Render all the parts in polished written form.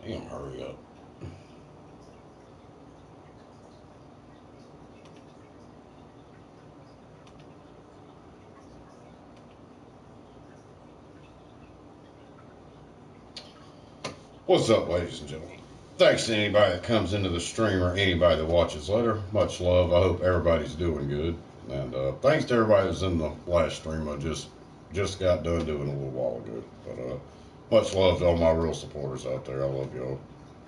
Damn, hurry up. What's up, ladies and gentlemen? Thanks to anybody that comes into the stream or anybody that watches later. Much love. I hope everybody's doing good. And thanks to everybody that's in the last stream I just got done doing a little while ago. But much love to all my real supporters out there. I love y'all.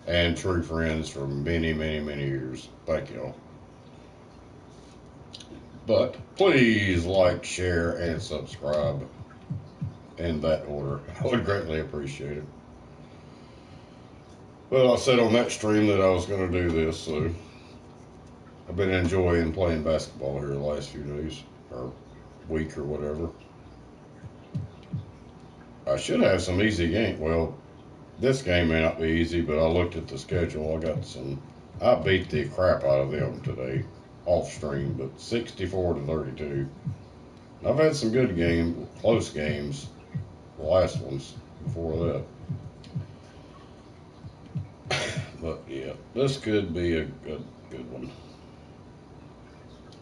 And true friends for many, many, many years. Thank y'all. But please like, share, and subscribe in that order. I would greatly appreciate it. Well, I said on that stream that I was going to do this, so I've been enjoying playing basketball here the last few days, or week, or whatever. I should have some easy game. Well, this game may not be easy, but I looked at the schedule. I beat the crap out of them today, off stream, but 64-32. I've had some good close games, the last ones before that. But yeah, this could be a good one.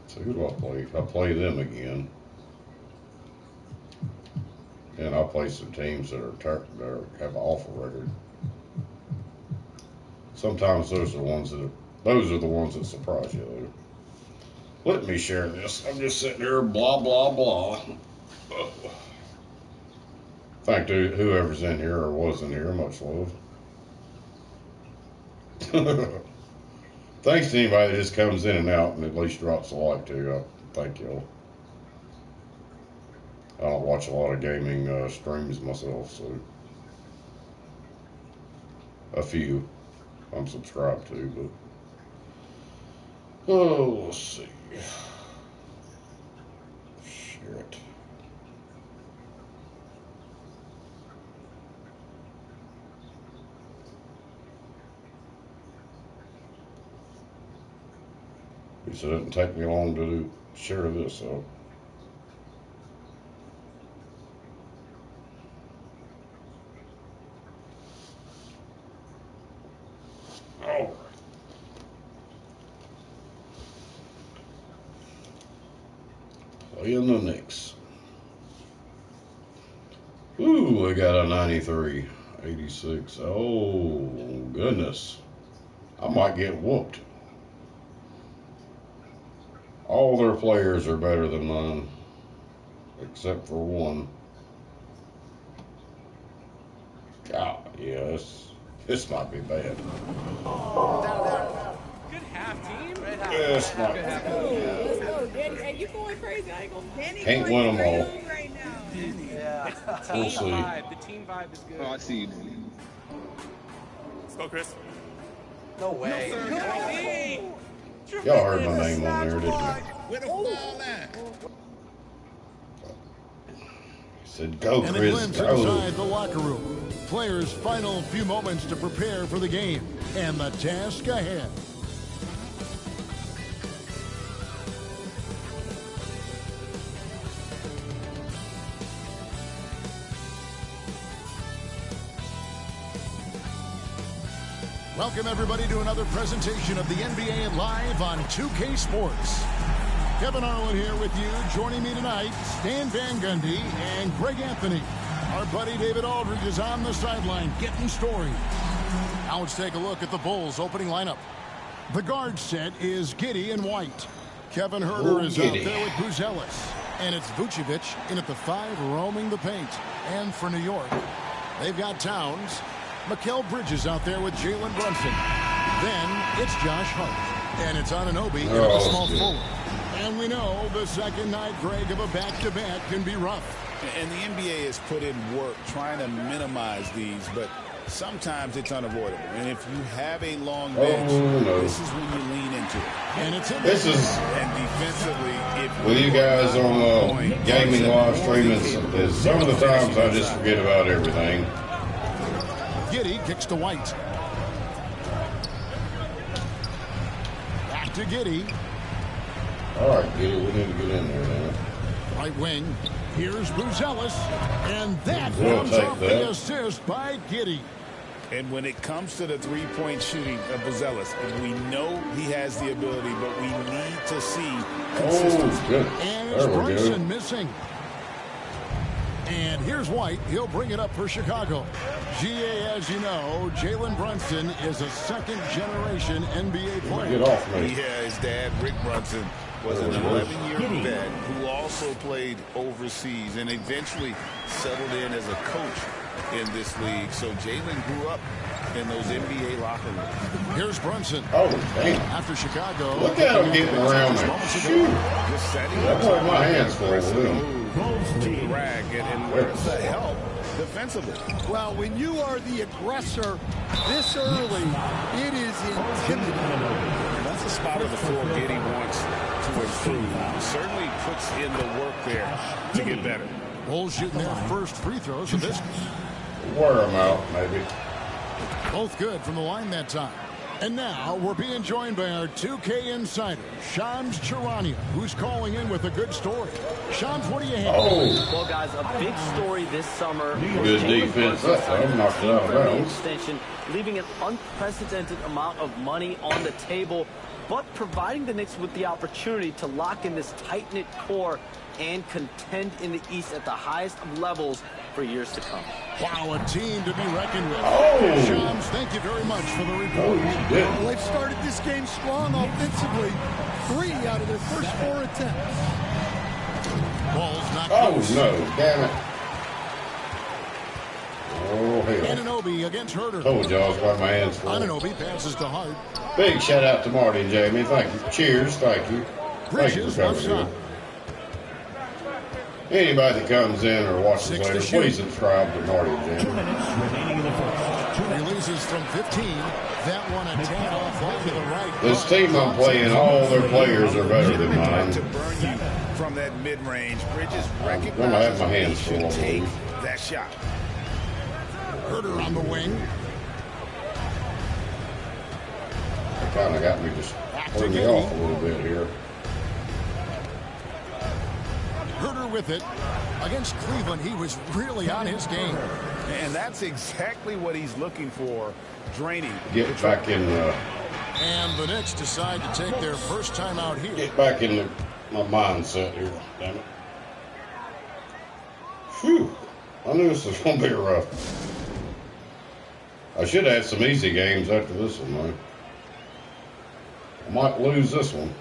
So who do I play? I play them again, and I'll play some teams that have an awful record. Sometimes those are the ones that surprise you, though. Let me share this. I'm just sitting here, blah blah blah. Thank you whoever's in here or was in here. Much love. Thanks to anybody that just comes in and out and at least drops a like too. Thank y'all. I don't watch a lot of gaming streams myself, so a few I'm subscribed to, but let's see. Shit. He said it didn't take me long to share this, so. All right. Playing the Knicks. Ooh, we got a 93, 86. Oh, goodness. I might get whooped. All their players are better than mine, except for one. God, yes, this might be bad. Good half, team. This might be bad. Let's go, Danny. Hey, you going crazy? I ain't gonna. Danny Can't win them all. right now. Yeah. We'll see. The team vibe is good. Oh, I see you. Let's go, Chris. No way. Y'all heard my name on there, didn't you? Where the foul at? Said, go, and Chris, a glimpse go. inside the locker room. Players' final few moments to prepare for the game and the task ahead. Welcome, everybody, to another presentation of the NBA Live on 2K Sports. Kevin Harlan here with you. Joining me tonight, Stan Van Gundy and Greg Anthony. Our buddy David Aldridge is on the sideline getting story. Now let's take a look at the Bulls' opening lineup. The guard set is Giddey and White. Kevin Huerter is out there with Buzelis. And it's Vucevic in at the 5, roaming the paint. And for New York, they've got Towns. Mikal Bridges out there with Jalen Brunson. Then it's Josh Hart. And it's Anunoby in at the small forward. And we know the second night, Greg, of a back-to-back can be rough. And the NBA has put in work trying to minimize these, but sometimes it's unavoidable. And if you have a long bench, this is when you lean into it. And it's in This is, And defensively, if with you guys on gaming live streaming, is some of the times I just forget about everything. Giddey kicks to White. Back to Giddey. All right, Giddey, we need to get in there now. Right wing. Here's Buzelis. And that We'll comes take off that. the assist by Giddey. And when it comes to the three-point shooting of Buzelis, we know he has the ability, but we need to see consistency. Oh, good. And There we go. Brunson missing. And here's White. He'll bring it up for Chicago. GA, as you know, Jalen Brunson is a second-generation NBA player. Get off me. Yeah, his dad, Rick Brunson, was an 11-year vet who also played overseas and eventually settled in as a coach in this league. So Jalen grew up in those NBA locker rooms. Here's Brunson. Oh, damn. After Chicago. Look at him getting around me. Shoot. Just setting That's up why my hands full with him. to brag, and where's the help defensively? Well, when you are the aggressor this early, it is intimidating. That's a spot of the floor Giddey wants to improve. Certainly puts in the work there to get better. Bulls shooting their first free throws of this. Wear them out, maybe. Both good from the line that time. And now we're being joined by our 2K insider, Shams Charania, who's calling in with a good story. Shams, what do you have? Oh, Well, guys, a big story this summer. good defense. That's knocked it out of bounds. Extension, leaving an unprecedented amount of money on the table, but providing the Knicks with the opportunity to lock in this tight-knit core and contend in the East at the highest of levels for years to come. Wow, a team to be reckoned with. Oh. Shams, thank you very much for the Oh, report. you did. Well, they've started this game strong offensively. 3 out of their first 4 attempts. Ball's not Oh, close. no. Damn it. Oh, hell. Anunoby against Herter. Told y'all I was got my hands full. Anunoby passes to Hart. Big shout out to Marty and Jamie. Thank you. Cheers. Thank you. Thank you Bridges for left coming side. in. Anybody that comes in or watches Six to later, shoot. please subscribe to Marty and 2 Jamie. minutes remaining in the first. Releases from 15. That one a handoff off to the right. This team I'm playing, all their players are better than mine. To burn you from that mid-range, Bridges gonna have recognizes my he hands should full. take that shot. Herter on the wing. It kind of got me just putting me off a little bit here. Herter with it. Against Cleveland, he was really on his game. And that's exactly what he's looking for, draining. Get back in And the Knicks decide to take their first time out here. get back in my mindset here. Damn it. Phew. I knew this was going to be rough. I should have had some easy games after this one, though. I might lose this one.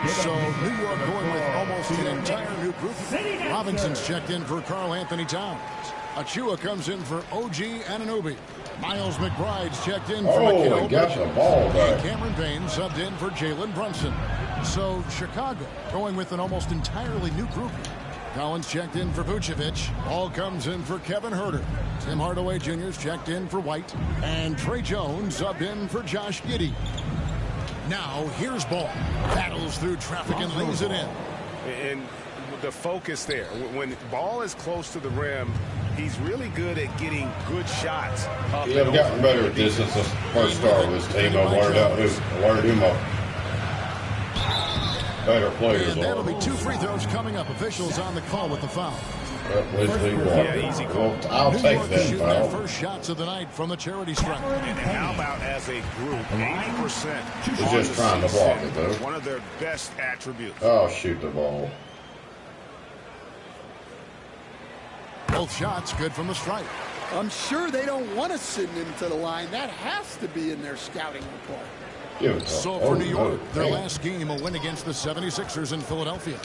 So New York going with almost an entire new group. Robinson's checked in for Karl Anthony Towns. Achua comes in for OG Anunoby. Miles McBride's checked in for Oh, Mikal he got the Bridges. ball And back. Cameron Payne subbed in for Jalen Brunson. So Chicago going with an almost entirely new group. Collins checked in for Vucevic. Ball comes in for Kevin Herter. Tim Hardaway Jr.'s checked in for White. And Trey Jones subbed in for Josh Giddey. Now here's Ball. Battles through traffic and lays it in. And the focus there, when Ball is close to the rim, he's really good at getting good shots. He have gotten better at this since the first start of this team. I've learned him a better players. And that'll be 2 free throws coming up. Officials on the call with the foul. Yeah, easy call. Well, I'll New take York that shooting their foul. first shots of the night from the charity stripe. And how about as a group, 80%? He's just trying to block it, though. One of their best attributes. Oh, shoot the ball. Both shots good from the stripe. I'm sure they don't want to send him to the line. That has to be in their scouting report. Give it to So him. for Oh, New York, no. their Damn. last game, a win against the 76ers in Philadelphia.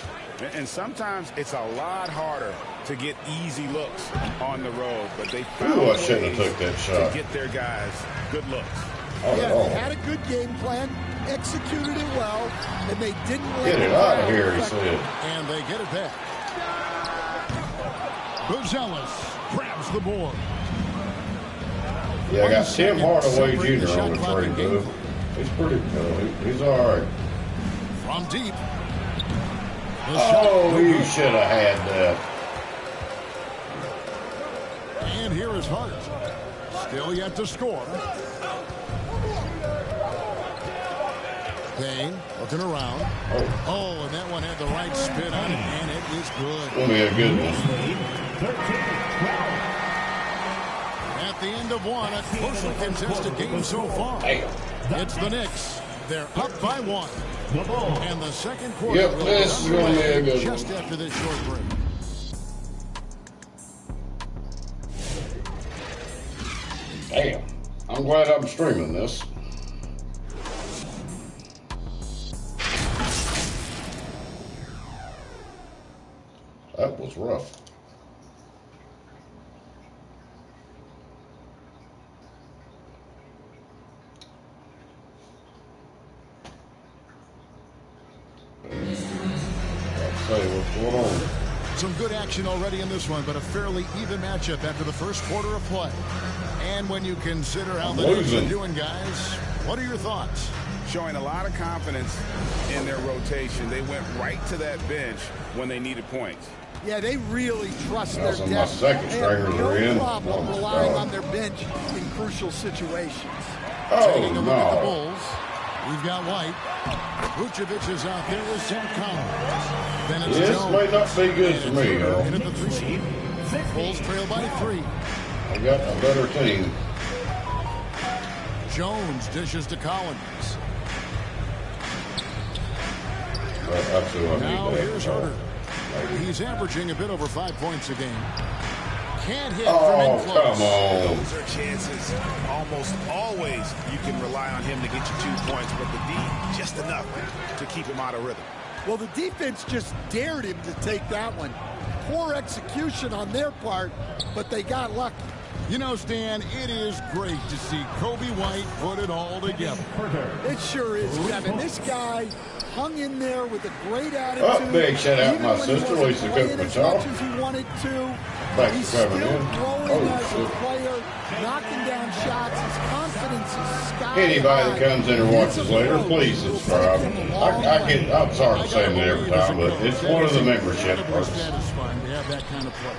And sometimes it's a lot harder to get easy looks on the road, but they Ooh, found I shouldn't have ways took that to shot. get their guys good looks. Oh, Yeah, oh. they had a good game plan, executed it well, and they didn't let Get it out of here, he said. And they get it back. Buzelis grabs the board. Yeah, I got Tim Hardaway Separating the Jr. on the shot clock train, in game though. He's pretty good. He's all right. From deep. The Oh, shot, no he good. should have had that. And here is Hart. Still yet to score. Payne looking around. Oh, and that one had the right spin on it, and it is good. Gonna be a good one. At the end of one, a closely contested game so far. It's the Knicks. They're up by 1. And the second quarter Yep, this is going to be a good just one. after this short break. Damn. I'm glad I'm streaming this. That was rough. I'll tell you what's going on. Some good action already in this one, but a fairly even matchup after the first quarter of play. And when you consider how the Knicks are doing, guys, what are your thoughts? Showing a lot of confidence in their rotation. They went right to that bench when they needed points. Yeah, they really trust their That's my depth. second They have stringers are in. no problem Oh, relying God. on their bench in crucial situations. Taking a look at the no. Bulls. We've got White. Vucevic is out there with Zach Collins. Then it's This Jones. might not be good for me, y'all. In at the 3 seed. Bulls trail by 3. I got a better team. Jones dishes to Collins. That's who I Now need to here's have. Herter. He's averaging a bit over 5 points a game. Can't hit Oh, from in close. come on. Those are chances. Almost always you can rely on him to get you 2 points, but the D, just enough to keep him out of rhythm. Well, the defense just dared him to take that one. Poor execution on their part, but they got lucky. You know, Stan, it is great to see Kobe White put it all together. It sure is, Kevin. This guy hung in there with a great attitude. Oh, big shout out Even my when he sister, wasn't Lisa playing Cook as Patel. much as he wanted to. Thanks He's for still coming in. growing Oh, as a shit. player, knocking down shots. His confidence is sky Anybody that high. comes in and watches later, please subscribe. I'm sorry for saying that every time, but it's one of the membership perks. Satisfying to have that kind of play.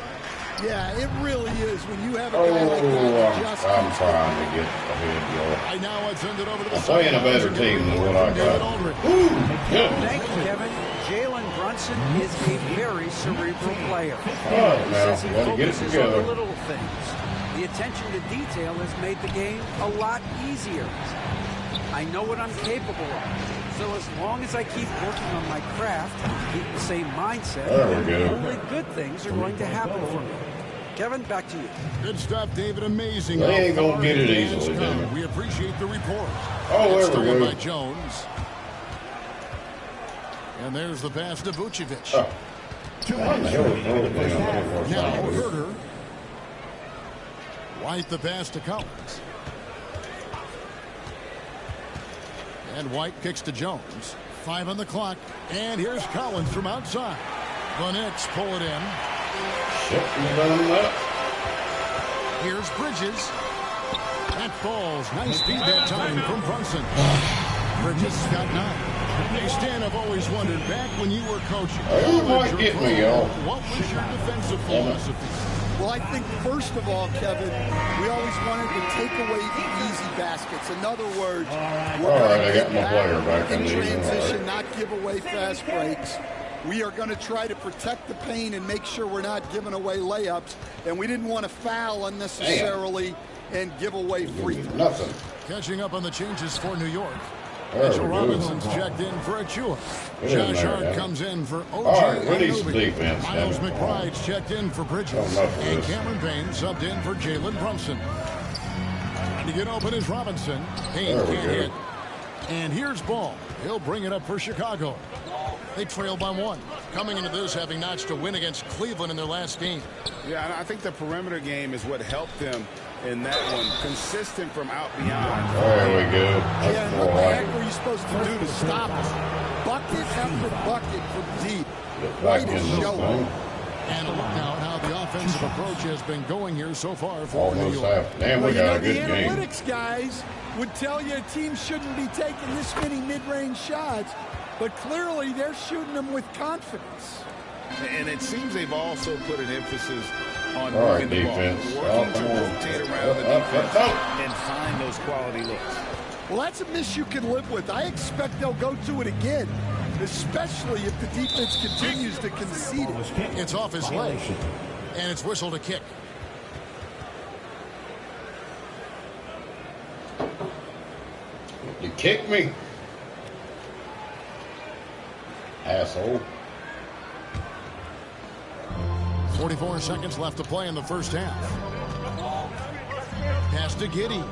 Yeah, it really is. When you have a Oh, guy like that, just I'm trying to get ahead, y'all. Right now, it's ended over to the I'm playing a better team than what I got. Ooh, good. Thank you, Kevin. Jalen Brunson is a very cerebral player. All right, He now, says he gotta get it focuses on together. the little things. The attention to detail has made the game a lot easier. I know what I'm capable of. So as long as I keep working on my craft, keep the same mindset, There we go. only good things are going to happen for me. Kevin, back to you. Good stuff, David. Amazing. They ain't how gonna far get it the man's easily, come. damn it. We appreciate the report. Oh, It's there we stolen go. by Jones. And there's the pass to Vucevic. Oh. How the hell is it down? Now Herter. White the pass to Collins. And White kicks to Jones. 5 on the clock. And here's Collins from outside. The Knicks pull it in. Shit, you done that? Here's Bridges. That falls. Nice speed that time from Brunson. Bridges got 9. Hey, Stan, I've always wondered, back when you were coaching, You might get me, y'all. what was your defensive philosophy? Well, I think first of all, Kevin, we always wanted to take away the easy baskets. In other words, we're All right, going I to got my player back in in these. transition, not give away fast breaks. We are going to try to protect the paint and make sure we're not giving away layups. And we didn't want to foul unnecessarily and give away free throws. Nothing. Catching up on the changes for New York. There Mitchell we go. Robinson's checked in for Achua. Get in Josh there, Hart Dan. comes in for OG. All right, we need some Anunoby. defense, Miles damn it. McBride's checked in for Bridges. Oh, enough of And this. Cameron Payne subbed in for Jalen Brunson. Trying to get open is Robinson. Payne There we can't go. hit. And here's Ball. He'll bring it up for Chicago. They trail by 1. Coming into this, having notched a win against Cleveland in their last game. Yeah, and I think the perimeter game is what helped them in that one. Consistent from out beyond. There we go. Yeah, That's and all what the heck right. were you supposed to do to stop us? Bucket after bucket from deep. Get back White in is this showing. thing. And look now at how the offensive approach has been going here so far for New Almost York. half. Damn, Well, we you got know, a good the game. analytics guys would tell you a team shouldn't be taking this many mid-range shots, but clearly they're shooting them with confidence. And it seems they've also put an emphasis on All right, moving the defense. ball, working to Come on. rotate around the defense and find those quality looks. Well, that's a miss you can live with. I expect they'll go to it again, especially if the defense continues to concede it. It's off his leg, and it's whistled a kick. You kicked me, asshole. 44 seconds left to play in the first half. Pass to Giddey.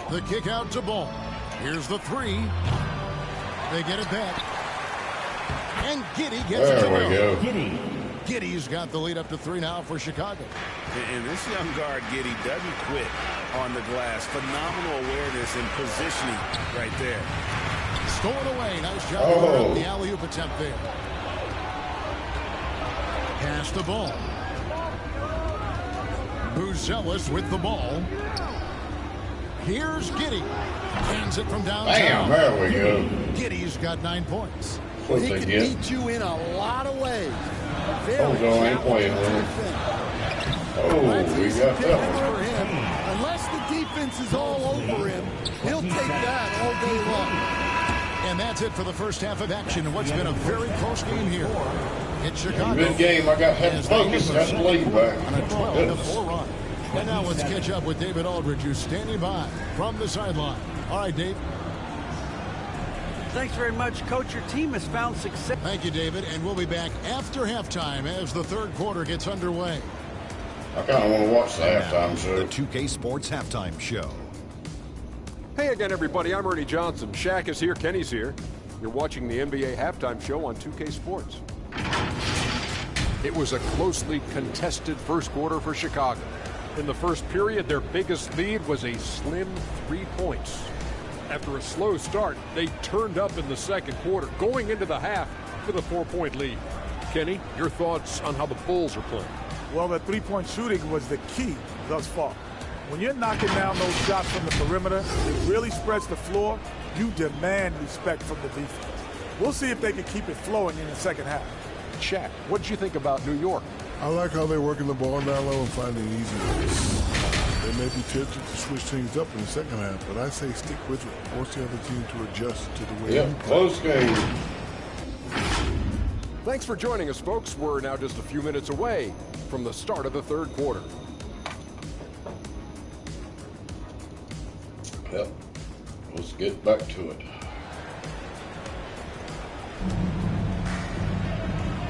The kick out to Ball. Here's the three. They get it back. And Giddey gets it to There we go. Giddey's got the lead up to 3 now for Chicago. And this young guard, Giddey, doesn't quit on the glass. Phenomenal awareness and positioning right there. Stolen away. Nice job. The alley-oop attempt there. Pass the ball. Buzelis with the ball. Here's Giddey. Hands it from downtown. Bam, there we go. Giddey's got 9 points. He can beat you in a lot of ways. Ozo ain't playing with him. Oh, we got that one. For him. Unless the defense is all over him, he'll take that all day long. And that's it for the first half of action in what's been a very close game here. It's Chicago. Good game. I got head focus. Got the lead back. On a 12-4 run. And now let's catch up with David Aldridge, who's standing by from the sideline. All right, Dave. Thanks very much, Coach. Your team has found success. Thank you, David. And we'll be back after halftime as the third quarter gets underway. I kind of want to watch the halftime show. The 2K Sports Halftime Show. Hey again, everybody. I'm Ernie Johnson. Shaq is here. Kenny's here. You're watching the NBA Halftime Show on 2K Sports. It was a closely contested first quarter for Chicago. In the first period, their biggest lead was a slim 3 points. After a slow start, they turned up in the second quarter, going into the half with a 4-point lead. Kenny, your thoughts on how the Bulls are playing? Well, the three-point shooting was the key thus far. When you're knocking down those shots from the perimeter, it really spreads the floor. You demand respect from the defense. We'll see if they can keep it flowing in the second half. Shaq, what did you think about New York? I like how they're working the ball down low and finding easy ways. They may be tempted to switch things up in the second half, but I say stick with it. Force the other team to adjust to the way you play. Close game. Thanks for joining us, folks. We're now just a few minutes away from the start of the third quarter. Yep. Let's get back to it.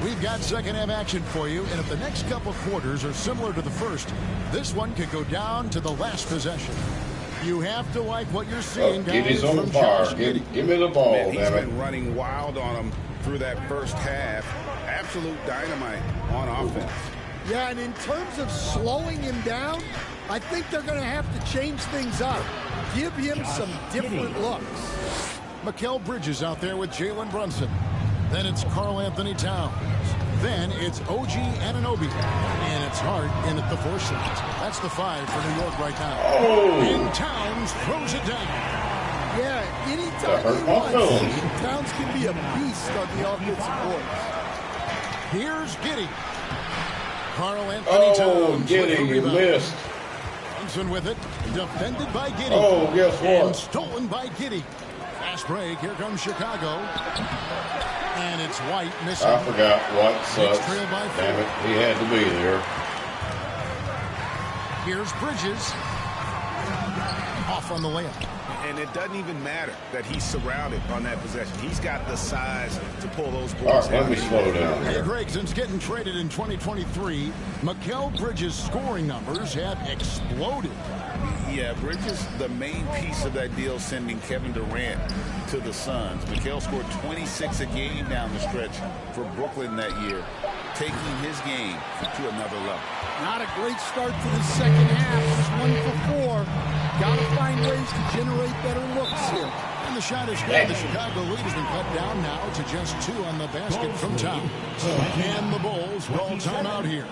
We've got second half action for you, and if the next couple quarters are similar to the first, this one could go down to the last possession. You have to like what you're seeing, guys. Giddey's on fire. Give me the ball, Man, damn it. He's been running wild on him through that first half. Absolute dynamite on offense. Yeah, and in terms of slowing him down, I think they're going to have to change things up. Give him some different looks. Mikal Bridges out there with Jalen Brunson. Then it's Karl Anthony Towns. Then it's OG Anunoby. And it's Hart in at the 4 slot. That's the 5 for New York right now. Oh. And Towns throws it down. Yeah, anytime he wants, Towns can be a beast on the offensive boards. Here's Giddey. Karl Anthony Towns. Giddey, you missed. Brunson with it. Defended by Giddey. Oh, guess what? And stolen by Giddey. Fast break. Here comes Chicago. And it's White missing. I forgot White sucks. By 4. Damn it, he had to be there. Here's Bridges. Off on the layup. And it doesn't even matter that he's surrounded on that possession. He's got the size to pull those All balls right, let down. me slow down Hey, here. Greg, since getting traded in 2023, Mikal Bridges' scoring numbers have exploded. Yeah, Bridges, the main piece of that deal, sending Kevin Durant to the Suns. Mikal scored 26 a game down the stretch for Brooklyn that year, taking his game to another level. Not a great start to the second half. It's 1 for 4. Got to find ways to generate better looks here. And the shot is good. The Chicago lead has been cut down now to just 2 on the basket from Towns. And the Bulls call timeout here.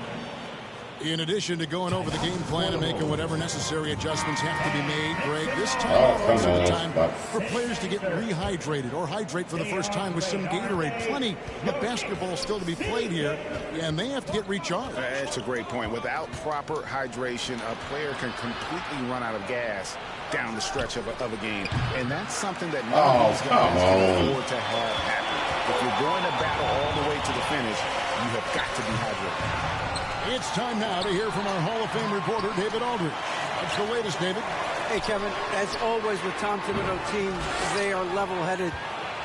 In addition to going over the game plan and making whatever necessary adjustments have to be made, Greg, this time is the time for players to get rehydrated or hydrate for the first time with some Gatorade. Plenty of basketball still to be played here, and they have to get recharged. That's a great point. Without proper hydration, a player can completely run out of gas down the stretch of a game, and that's something that nobody's going to afford to have happen. If you're going to battle all the way to the finish, you have got to be hydrated. It's time now to hear from our Hall of Fame reporter, David Aldridge. What's the latest, David? Hey, Kevin, as always with Tom Thibodeau teams, they are level-headed.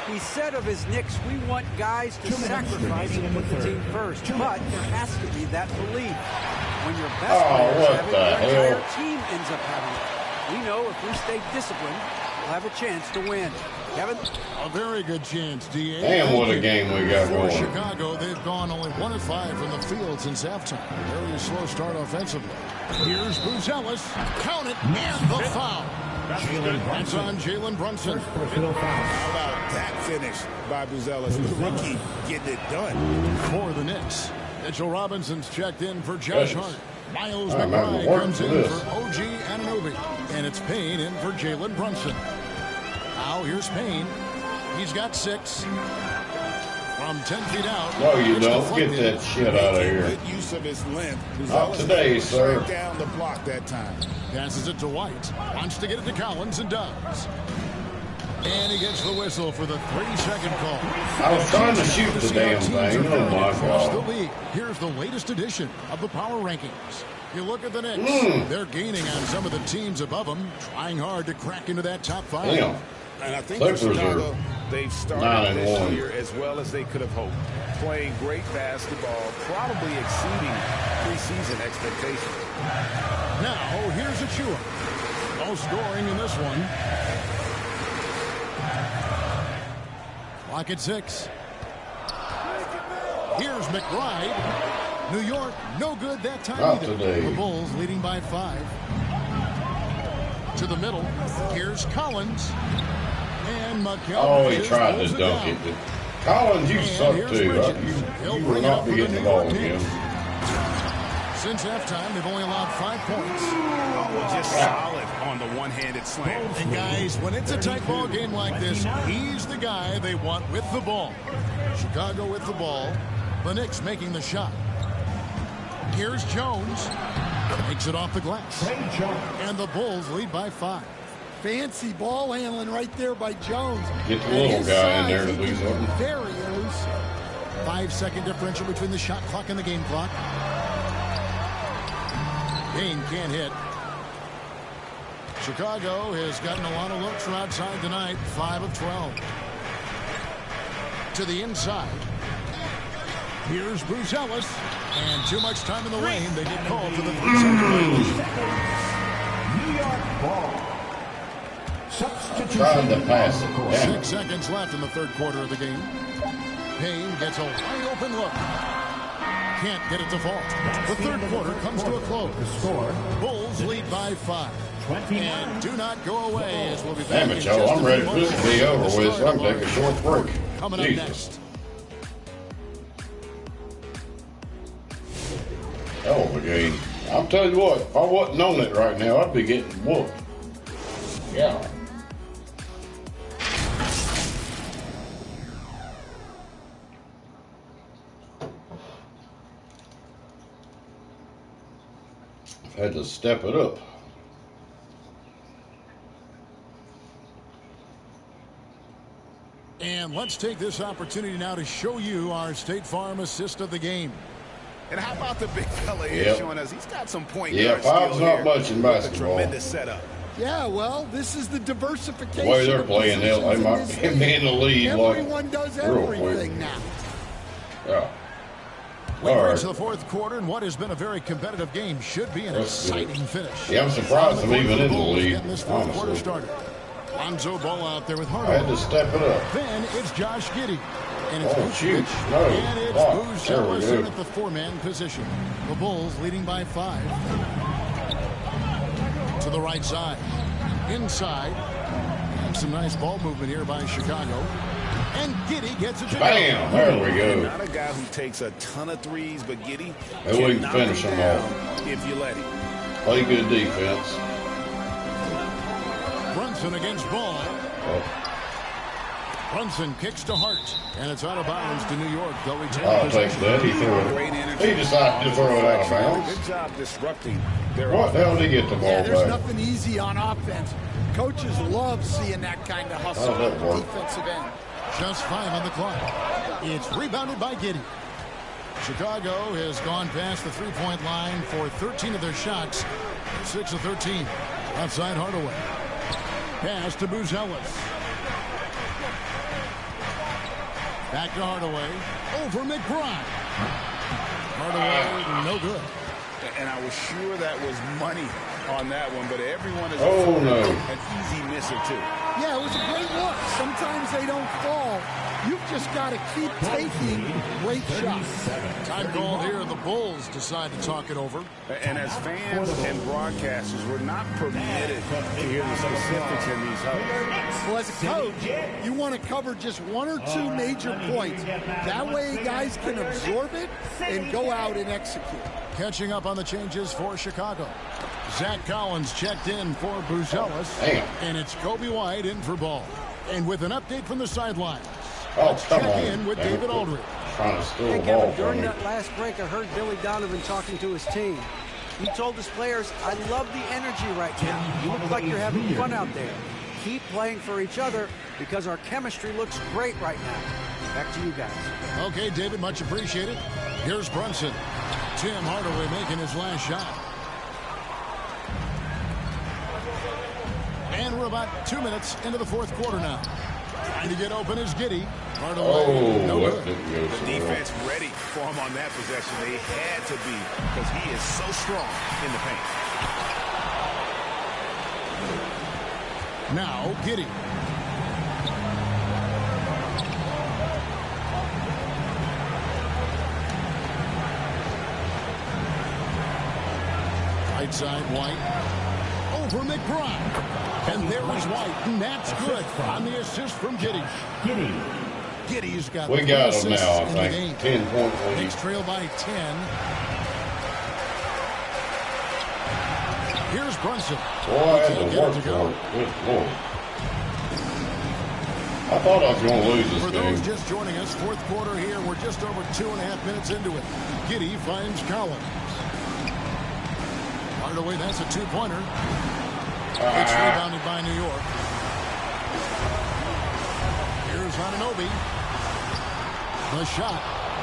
He said of his Knicks, we want guys to sacrifice and put the team first, but there has to be that belief. When your best players have it, your entire team ends up having it. We know if we stay disciplined, we'll have a chance to win. Kevin? A very good chance, D.A. Damn, what a game we got For going. Chicago, they've gone only 1 of 5 from the field since halftime. Very slow start offensively. Here's Bruce Ellis. Count it, and the foul. That's on Jalen Brunson. How about that finish by Bruce Ellis? The rookie getting it done. For the Knicks, Mitchell Robinson's checked in for Josh Hart. Miles I'm having McBride to work comes for in this. for OG Anunoby. And it's Payne in for Jalen Brunson. Now here's Payne. He's got 6. From 10 feet out. No, you it's don't. Get deflected. that shit out of here. Good use of his length. Not today, sir. Straight down the block that time. Passes it to White. Wants to get it to Collins and does. And he gets the whistle for the 3-second call. I was trying to shoot the damn thing. Oh, my Across the God. league. Here's the latest edition of the power rankings. You look at the Knicks. They're gaining on some of the teams above them, trying hard to crack into that top 5. Damn. And I think Clippers for Chicago, are they've started this 9-1. year as well as they could have hoped. Playing great basketball, probably exceeding preseason expectations. Now, here's Achua. No scoring in this one. Clock at 6. Here's McBride. New York, no good that time Not either. today. The Bulls leading by 5. To the middle. Here's Collins. And McCall. Oh, he tried to dunk it. But Collins, you suck too. You will not be getting the ball again. Since halftime, they've only allowed 5 points. Oh, just solid on the one-handed slam. And guys, when it's a tight ball game like this, he's the guy they want with the ball. Chicago with the ball. The Knicks making the shot. Here's Jones. Makes it off the glass. And the Bulls lead by 5. Fancy ball handling right there by Jones. Get the little guy in there to do something. Very loose. 5-second differential between the shot clock and the game clock. Payne can't hit. Chicago has gotten a lot of looks from outside tonight. 5 of 12. To the inside. Here's Bruce Ellis. And too much time in the lane. They get called for the 3-second range. New York ball. Substitution. Tried to pass it. Damn. 6 seconds left in the third quarter of the game. Payne gets a wide open look. Can't get it to fall. The third quarter comes to a close. Bulls lead by 5. And do not go away as we'll be back. Damn it, Joe. I'm ready for this to be over with, so I can take a short break. Coming up Jesus. next. Hell of a game. I'll tell you what, if I wasn't on it right now, I'd be getting whooped. Yeah. Had to step it up. And let's take this opportunity now to show you our State Farm assist of the game. And how about the big fella here Yep. showing us he's got some point Yeah, guard five's skill not here much in with a basketball. tremendous setup. Yeah, well, this is the diversification. The way they're of playing, they positions in might this be league. in the lead. Everyone does real quick. everything now. Yeah. We All bring right. to the fourth quarter, and what has been a very competitive game should be an That's good. exciting finish. Yeah, I'm surprised I'm even in the Bulls lead, getting this fourth quarter honestly. started. Lonzo Ball out there with I had Hardaway. to step it up. Then it's Josh Giddey. And it's Oh, Vucevic. shoot. No. And it's Wow. Booz There we Ellis go. in at the 4-man position. The Bulls leading by 5. To the right side. Inside. And some nice ball movement here by Chicago. And Giddey gets it to Bam! There we go. Not a guy who takes a ton of threes, but Giddey And we can can knock finish him him down off. if you let him. Play good defense. Brunson against Ball. Oh. Brunson kicks to Hart, and it's out of bounds to New York. They'll retain I'll take possession. that. He threw it. He decided to throw it out of bounds. Good job disrupting their What the hell did he get the ball Yeah, there's back? nothing easy on offense. Coaches love seeing that kind of hustle How'd that on the work? defensive end. Just 5 on the clock. It's rebounded by Giddey. Chicago has gone past the three-point line for 13 of their shots. 6 of 13. Outside Hardaway. Pass to Buzelis. Back to Hardaway. Over McBride. Hardaway, no good. And I was sure that was money on that one, but everyone is Oh, no. an easy misser, too. Yeah, it was a great look. Sometimes they don't fall. You've just got to keep taking great shots. Time called here. The Bulls decide to talk it over. And as fans and broadcasters, we're not permitted to hear the specifics in these huddles. Well, as a coach, you want to cover just 1 or 2 major points. That way guys can absorb it and go out and execute. Catching up on the changes for Chicago. Zach Collins checked in for Buzelis. Damn. And it's Kobe White in for Ball. And with an update from the sidelines, Oh, let's come check on. in with Damn. David Aldridge. Trying to steal Hey, the ball Kevin, from during me. that last break, I heard Billy Donovan talking to his team. He told his players, I love the energy right now. You look like you're having fun out there. Keep playing for each other because our chemistry looks great right now. Back to you guys. Okay, David, much appreciated. Here's Brunson. Tim Hardaway making his last shot. And we're about 2 minutes into the fourth quarter now. Trying to get open is Giddey. Hardaway, Oh, no that good. didn't go The so well. defense ready for him on that possession. They had to be because he is so strong in the paint. Now, Giddey. Right side, White. Over McBride. And there is White. And that's good on the assist from Giddey. Giddey's got We 3 got him assists now, I in the game. think. 10-point lead. Knicks trail by 10. Here's Brunson. Boy, I had Can't to get it work to for go. it. Good Lord. I thought I was going to lose this For game. those just joining us, fourth quarter here, we're just over 2.5 minutes into it. Giddey finds Collins. Hardaway, that's a 2-pointer. It's rebounded by New York. Here's Anunoby. The shot,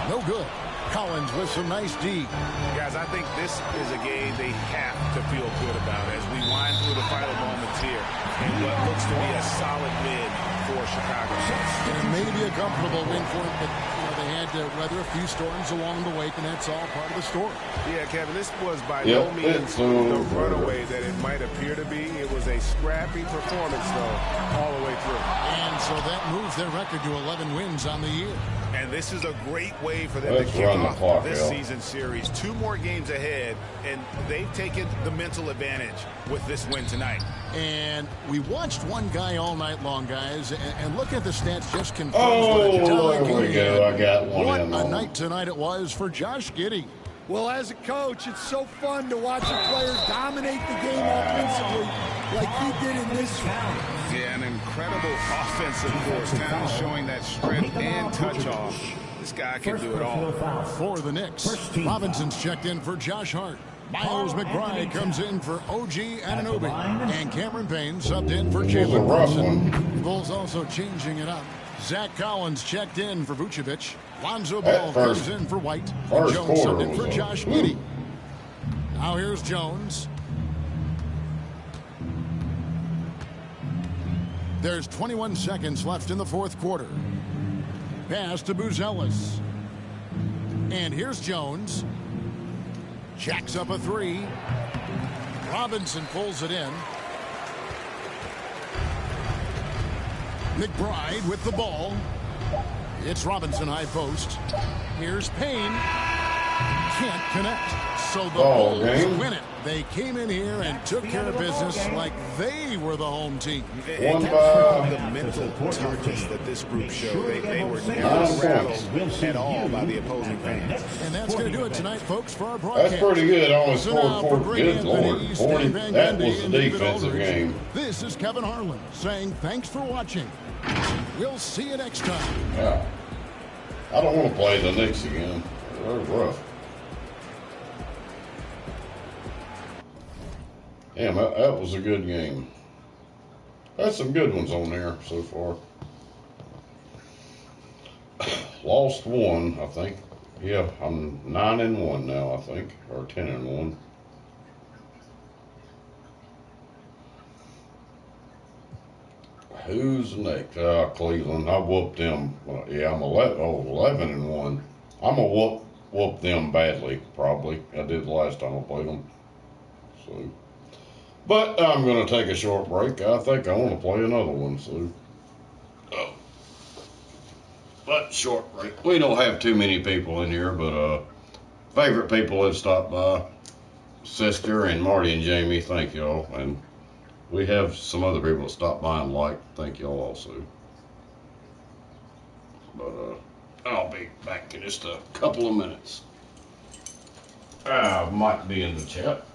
no good. Collins with some nice D. Guys, I think this is a game they have to feel good about as we wind through the final moments here and what looks to be a solid win for Chicago. And it may be a comfortable win for them, but they had to weather a few storms along the way, and that's all part of the story. Yeah, Kevin, this was by Yep, no means it's the over. runaway that it might appear to be. It was a scrappy performance, though, all the way through. And so that moves their record to 11 wins on the year. And this is a great way for them Let's to kick run the off clock, this Al. season series. 2 more games ahead, and they've taken the mental advantage with this win tonight. And we watched one guy all night long, guys, and look at the stats just confirms Oh, what a there dominant we game go. he had. I got one What in a on. night tonight it was for Josh Giddey. Well, as a coach, it's so fun to watch a player dominate the game offensively like he did in this one. Yeah, an incredible offensive force. Towns showing that strength and touch off. This guy can do it all. For the Knicks, Robinson's checked in for Josh Hart. Miles McBride comes in for OG Anunoby. And Cameron Payne subbed in for Jalen Brunson. Bulls also changing it up. Zach Collins checked in for Vucevic. Lonzo Ball comes in for White. And Jones subbed in for Josh Giddey. Now here's Jones. There's 21 seconds left in the fourth quarter. Pass to Buzelis. And here's Jones. Jacks up a 3. Robinson pulls it in. McBride with the ball. It's Robinson high post. Here's Payne. Can't connect. So the ball Bulls game. win it. They came in here and took care of business like they were the home team. One That's by the mental toughness that this group showed. They were never rattled at all by the opposing fans. And that's going to do it tonight, folks, for our broadcast. That's pretty good. Only So now scored for 4. Greg Good Anthony, Lord. Stan 40. Van That Gundy, was the and David defensive Aldridge. game. This is Kevin Harlan saying thanks for watching. We'll see you next time. Yeah. I don't want to play the Knicks again. They're rough. Damn, that was a good game. That's some good ones on there so far. Lost 1, I think. Yeah, I'm 9-1 now, I think, or 10-1. Who's next? Cleveland. I whooped them. Yeah, I'm 11-1. I'm gonna whoop them badly, probably. I did the last time I played them. So, but I'm gonna take a short break. I think I want to play another one. So, but short break. We don't have too many people in here, but favorite people have stopped by. Sister and Marty and Jamie, thank y'all. And we have some other people that stop by and like. Thank y'all also. But I'll be back in just a couple of minutes. Might be in the chat.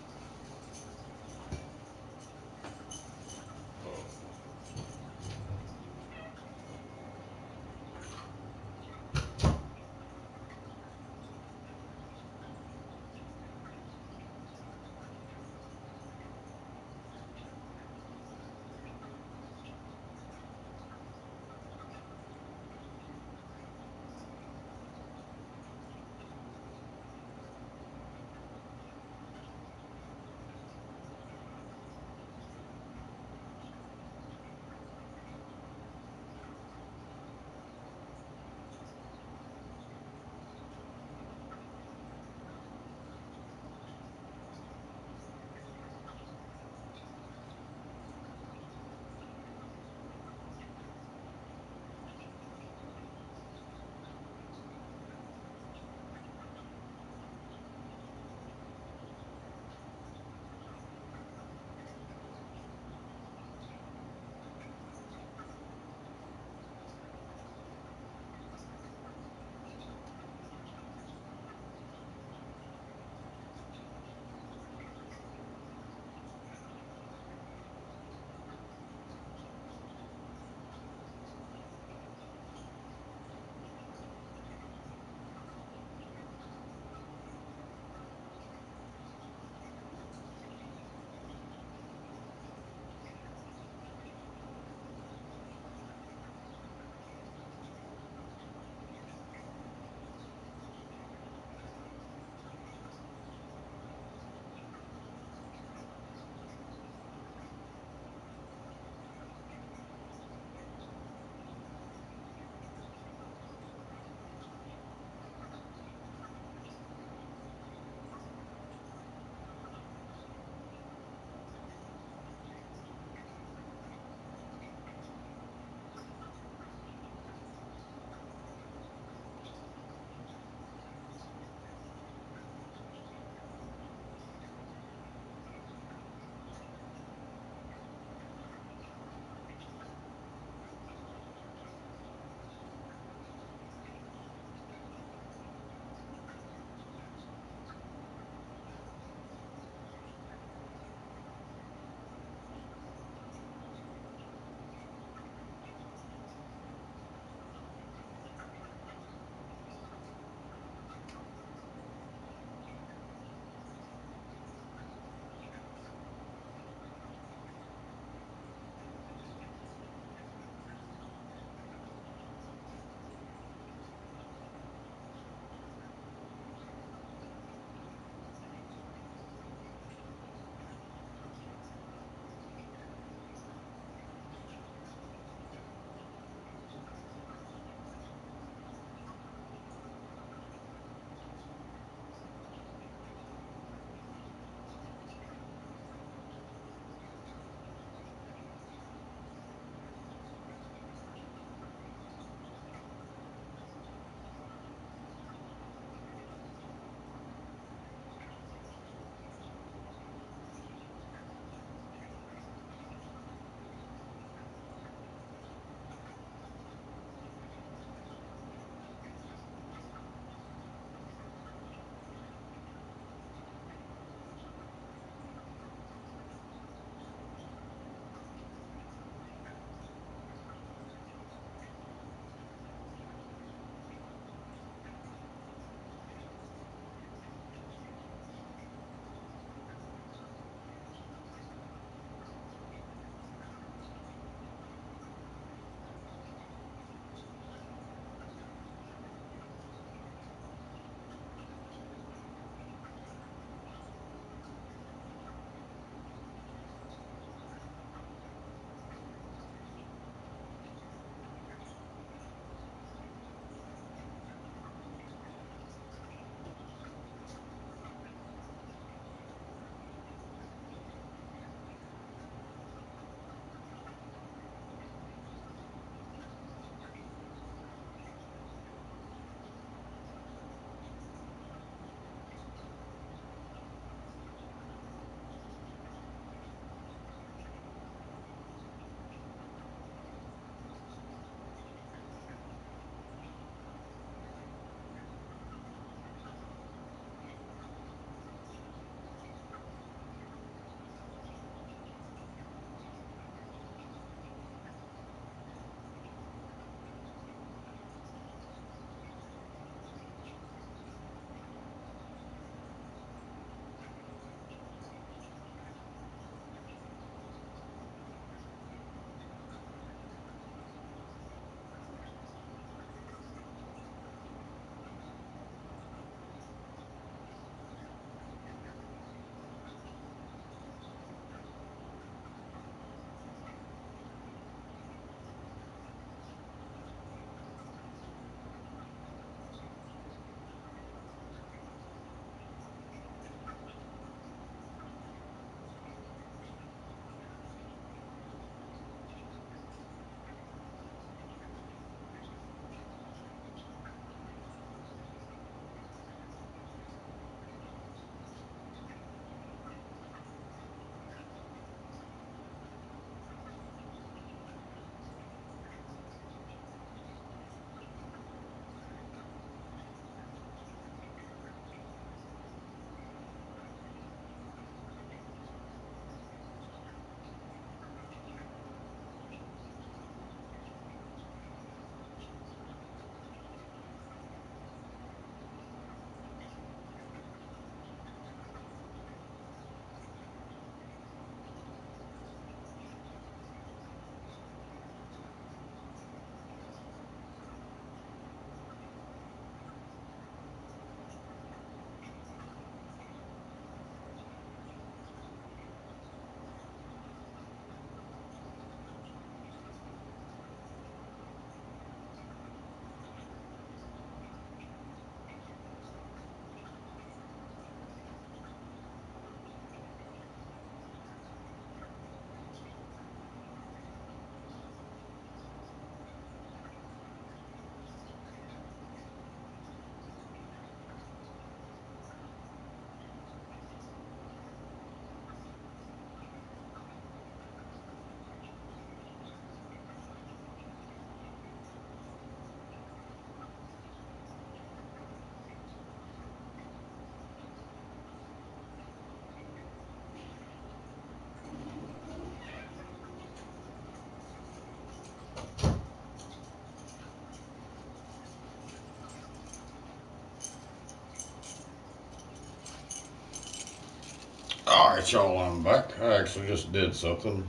Alright, y'all, I'm back. I actually just did something.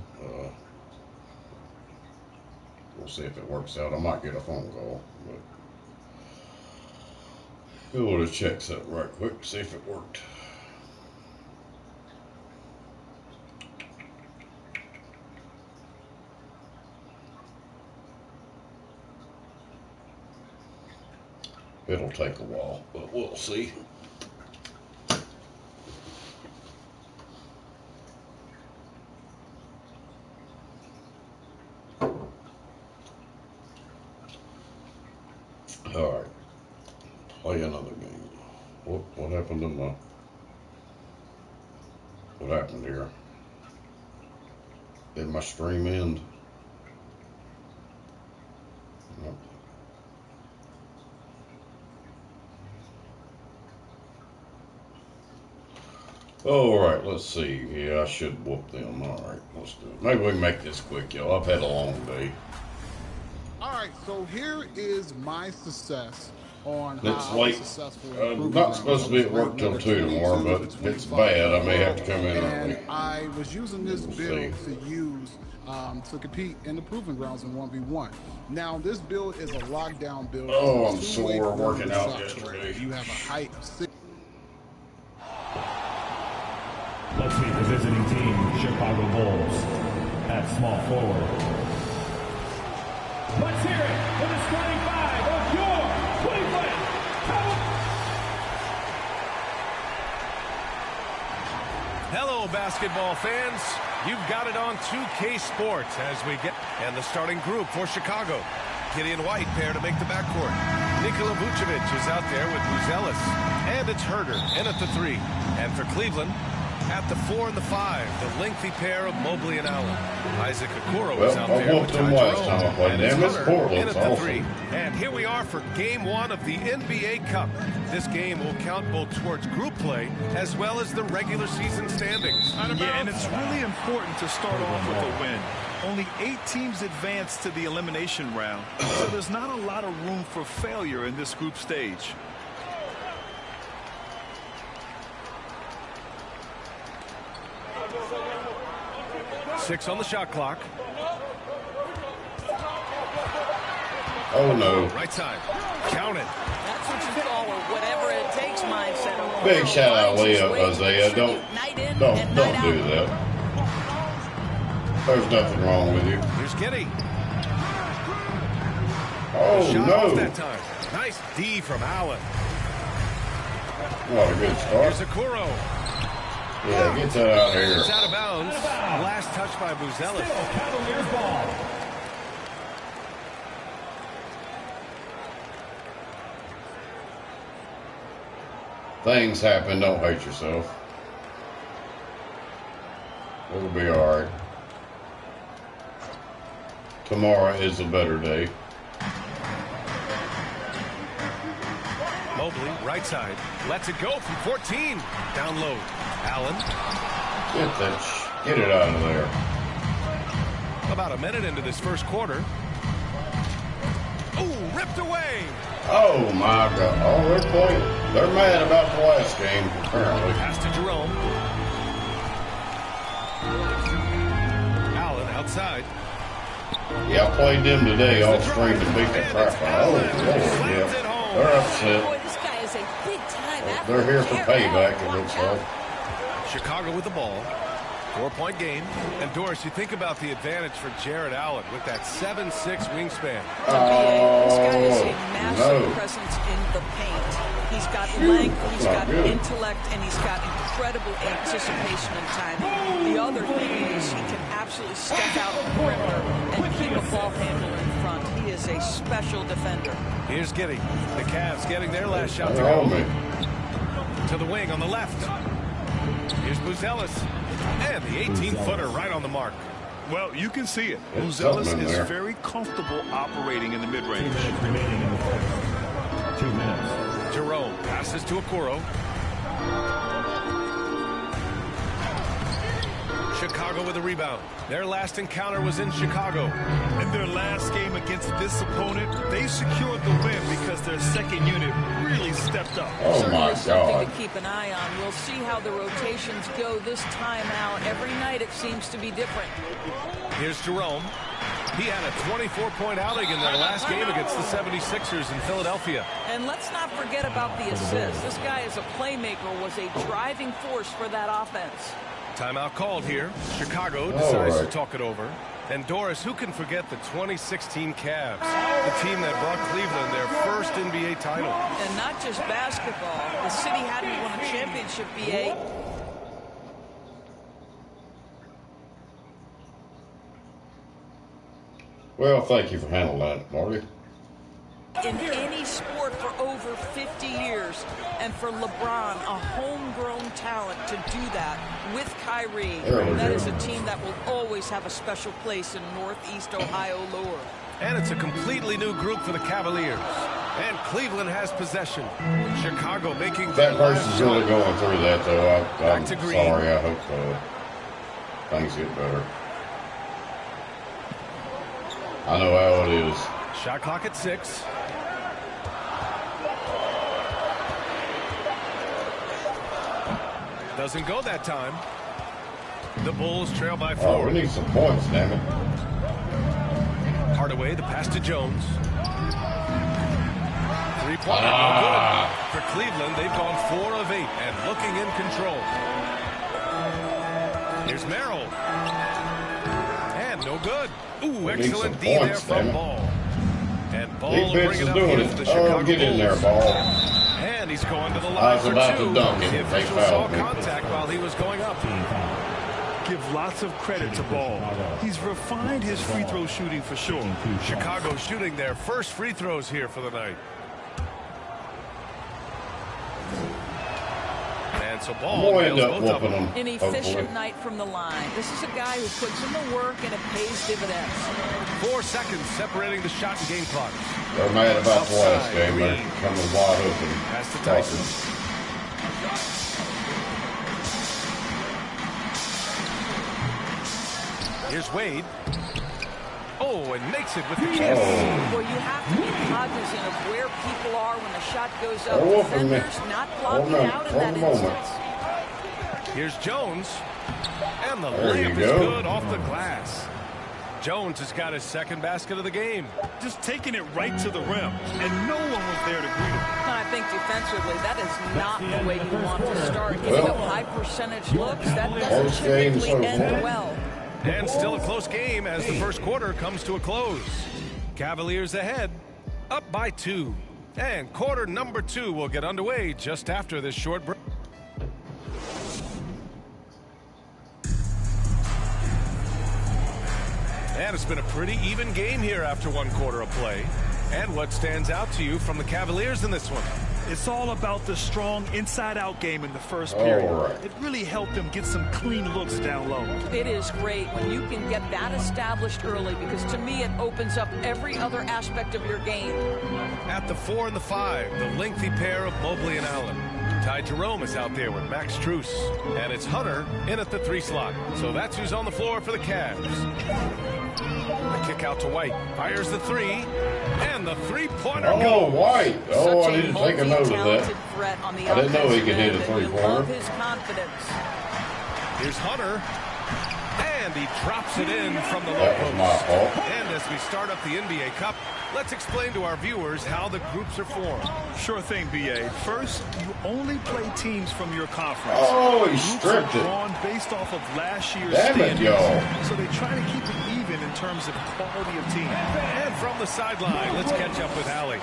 We'll see if it works out. I might get a phone call, but we'll just check something right quick, see if it worked. It'll take a while, but we'll see. Alright, play another game. What happened to my... What happened here? Did my stream end? No. Alright, let's see. Yeah, I should whoop them. Alright, let's do it. Maybe we can make this quick, y'all. I've had a long day. All right, so here is my success on It's how late. successful. I'm not supposed to be at work till 2 tomorrow, but if it's bad, I may have to come in early. And I was using this build to use to compete in the Proving Grounds in 1v1. Now, this build is a lockdown build. Oh, I'm sore working out yesterday. You have a height of 6. Let's meet the visiting team, Chicago Bulls, at small forward. Let's hear it for the starting five of your Cleveland Cavaliers. Hello, basketball fans. You've got it on 2K Sports as we get... And the starting group for Chicago. Gideon White pair to make the backcourt. Nikola Vucevic is out there with Buzelis. And it's Herder in at the 3. And for Cleveland, at the 4 and the 5, the lengthy pair of Mobley and Allen. Isaac Okoro is out there with Ty Jerome. And it's Hunter in at the 3. And here we are for Game 1 of the NBA Cup. This game will count both towards group play as well as the regular season standings. Yeah, and it's really important to start off with a win. Only 8 teams advance to the elimination round, so there's not a lot of room for failure in this group stage. Six on the shot clock. Oh no. Right side. Count it. That's what you call a whatever it takes mindset. Big shout out, Leo, Isaiah. Don't do that. There's nothing wrong with you. Here's Giddy. Oh Shot no. Off that time. Nice D from Allen. What a good start. Here's Okoro. Yeah, get that out here. It's out of bounds. Last touch by Buzelis. Cavaliers ball. Things happen. Don't hate yourself. It'll be alright. Tomorrow is a better day. Mobley, right side. Lets it go from 14. Down low. Allen. Get it out of there. About a minute into this first quarter. Ooh, ripped away. Oh my God. Oh, they're playing. They're mad about the last game, apparently. Pass to Jerome. Allen outside. Yeah, I played them today off stream to beat the crap out. Oh, Lord, yeah. They're upset. Boy, this guy is a big-time athlete. They're here for payback, it looks like. Chicago with the ball. 4-point game. And Doris, you think about the advantage for Jared Allen with that 7'6" wingspan. This guy is a massive presence in the paint. He's got length, he's got intellect, and he's got incredible anticipation and timing. The other thing is he can absolutely step out on the perimeter and keep a ball handler in front. He is a special defender. Here's Giddy. The Cavs getting their last shot to go. To the wing on the left. Here's Buzelis. And the 18-footer right on the mark. Well, you can see it. Buzelis is very comfortable operating in the mid-range. 2 minutes remaining in the fourth. 2 minutes. Jerome passes to Okoro. Chicago with a rebound. Their last encounter was in Chicago. In their last game against this opponent, they secured the win because their second unit really stepped up. Oh, Certainly my something God. to keep an eye on. We'll see how the rotations go this time out. Every night it seems to be different. Here's Jerome. He had a 24-point outing in their last game against the 76ers in Philadelphia. And let's not forget about the assist. This guy as a playmaker was a driving force for that offense. Timeout called here. Chicago decides to talk it over. And Doris, who can forget the 2016 Cavs, the team that brought Cleveland their first NBA title? And not just basketball. The city hadn't won a championship, BA. Well, thank you for handling that, Marty. In any sport for over 50 years, and for LeBron, a homegrown talent, to do that with Kyrie, that is a team that will always have a special place in Northeast Ohio lore. And it's a completely new group for the Cavaliers. And Cleveland has possession. Chicago making That person's really going through that, though. I'm to Green. sorry. I hope things get better. I know how it is. Shot clock at 6. Doesn't go that time. The Bulls trail by 4. Oh, we need some points, damn it. Hardaway, the pass to Jones. 3-pointer, no good. For Cleveland, they've gone 4 of 8 and looking in control. Here's Merrill. And no good. Ooh, excellent D there from Ball. And Ball will bring it up here for the Chicago get in there, Bulls. Ball. And he's going to the line for 2. The official saw contact while he was going up. Give lots of credit to Ball. He's refined his free throw shooting for sure. Chicago shooting their first free throws here for the night. And so Ball nails both of them. An efficient night from the line. This is a guy who puts in the work and it pays dividends. 4 seconds separating the shot and game clock. They're mad about the last game. They're coming wide open. Pass to Tyson. Here's Wade. Oh, and makes it with the kiss. Well, you have to be cognizant of where people are when the shot goes up. Defenders not blocking out in that instance. Here's Jones. And the There you layup is go. good off the glass. Jones has got his second basket of the game. Just taking it right to the rim, and no one was there to greet him. I think defensively, that is not the way you want to start. Giving up high percentage looks, that doesn't typically end well. And still a close game as the first quarter comes to a close. Cavaliers ahead, up by 2. And quarter number 2 will get underway just after this short break. And it's been a pretty even game here after 1 quarter of play. And what stands out to you from the Cavaliers in this one? It's all about the strong inside-out game in the first period. It really helped them get some clean looks down low. It is great when you can get that established early, because to me it opens up every other aspect of your game. At the 4 and the 5, the lengthy pair of Mobley and Allen. Ty Jerome is out there with Max Strus. And it's Hunter in at the 3 slot. So that's who's on the floor for the Cavs. The kick out to White. Fires the 3. And the 3-pointer goes. Oh, White. Oh, I need to take a note of that. Threat on the I didn't know he could hit a offensive end, and you 3-pointer. love his confidence. Here's Hunter. And he drops it in from the low That was my post. fault. And as we start up the NBA Cup, let's explain to our viewers how the groups are formed. Sure thing, B.A. First, you only play teams from your conference. Oh, he Groups stripped are it. drawn based off of last year's Damn it, standings. y'all. So they try to keep it even in terms of quality of team. And from the sideline, let's catch up with Allie. The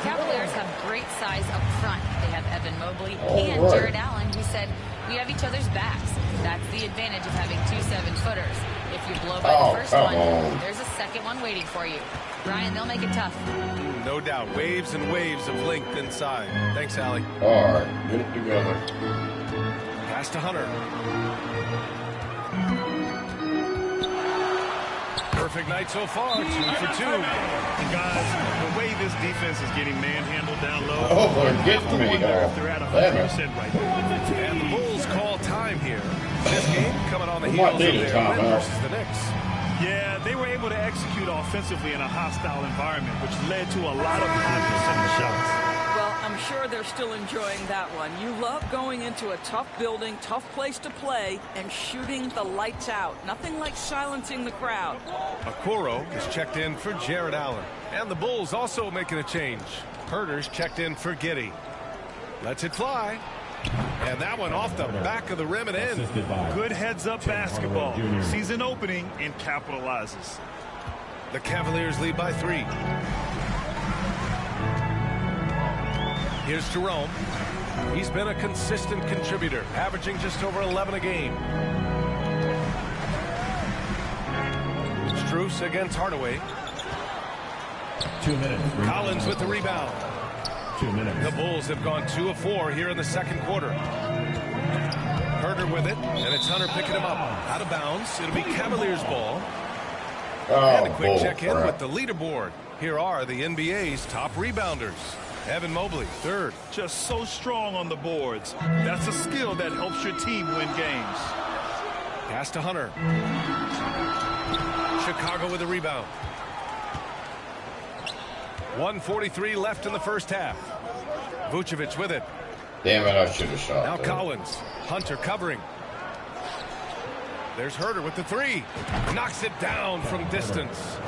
Cavaliers have great size up front. They have Evan Mobley All and right. Jared Allen, who said, "We have each other's backs." That's the advantage of having 2 7-footers. If you blow by Oh, the first come one, on. there's a second one waiting for you. Brian, they'll make it tough. No doubt, waves and waves of length inside. Thanks, Allie. All right, get it together. Pass to Hunter. Perfect night so far, 2 for 2. Guys, the way this defense is getting manhandled down low, Oh, they're getting me. if they're at Damn it. 100% right now. And the Bulls call time here. This game coming on the We might heels of need a their win timeout. versus the Knicks. Yeah, they were able to execute offensively in a hostile environment, which led to a lot of high percentage shots. Well, I'm sure they're still enjoying that one. You love going into a tough building, tough place to play, and shooting the lights out. Nothing like silencing the crowd. Okoro is checked in for Jared Allen. And the Bulls also making a change. Herter's checked in for Giddey. Lets it fly. And that one off the back of the rim and in. Good heads-up basketball. Sees an opening and capitalizes. The Cavaliers lead by 3. Here's Jerome. He's been a consistent contributor, averaging just over 11 a game. Strus against Hardaway. 2 minutes. Collins with the rebound. 2 minutes. The Bulls have gone 2 of 4 here in the second quarter. Herter with it, and it's Hunter picking him up. Out of bounds. It'll be Cavaliers ball. And a quick check-in with the leaderboard. Here are the NBA's top rebounders. Evan Mobley, 3rd. Just so strong on the boards. That's a skill that helps your team win games. Pass to Hunter. Chicago with a rebound. 1:43 left in the first half. Vucevic with it. Damn it, I should have shot. Now Collins. Hunter covering. There's Herter with the 3. Knocks it down from distance.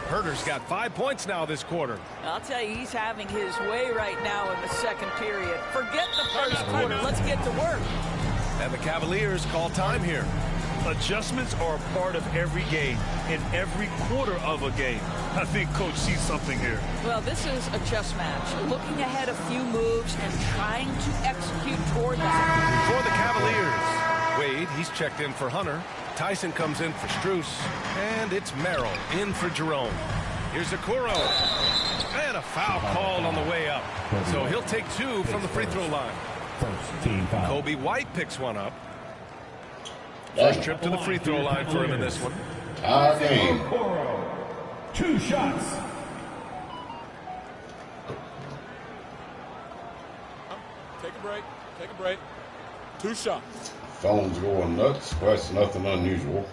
Herter's got 5 points now this quarter. I'll tell you, he's having his way right now in the second period. Forget the first quarter. Let's get to work. And the Cavaliers call time here. Adjustments are a part of every game, in every quarter of a game. I think Coach sees something here. Well, this is a chess match. Looking ahead a few moves and trying to execute toward that. For the Cavaliers, Wade, he's checked in for Hunter. Tyson comes in for Strus. And it's Merrill in for Jerome. Here's Okoro. And a foul called on the way up. So he'll take 2 from the free throw line. First team foul. Kobe White picks one up. First trip to the free throw line for him in this one. Game. 2 shots. Take a break. Take a break. 2 shots. Phone's going nuts. That's nothing unusual.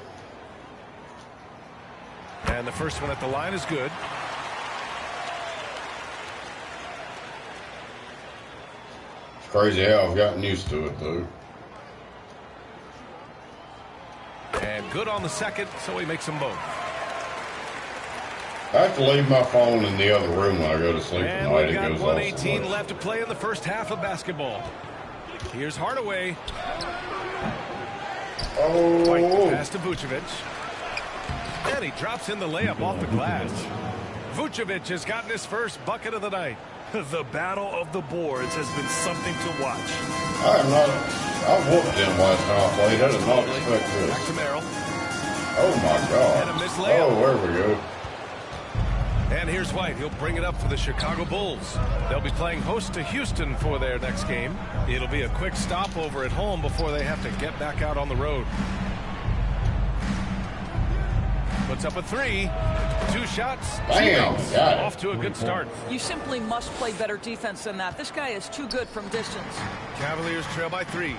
And the first one at the line is good. It's crazy how I've gotten used to it, though. And good on the second, so he makes them both. I have to leave my phone in the other room when I go to sleep And tonight. we've It got goes 1:18 off. left to play in the first half of basketball. Here's Hardaway. White pass to Vucevic. And he drops in the layup off the glass. Vucevic has gotten his first bucket of the night. The battle of the boards has been something to watch. I whooped him last time I played. I did not expect this. Back to Merrill. Oh my God. And a missed layup. Oh, there we go. And here's White. He'll bring it up for the Chicago Bulls. They'll be playing host to Houston for their next game. It'll be a quick stopover at home before they have to get back out on the road. Puts up a 3. 2 shots. Bam. Got it. Off to a good start. You simply must play better defense than that. This guy is too good from distance. Cavaliers trail by 3.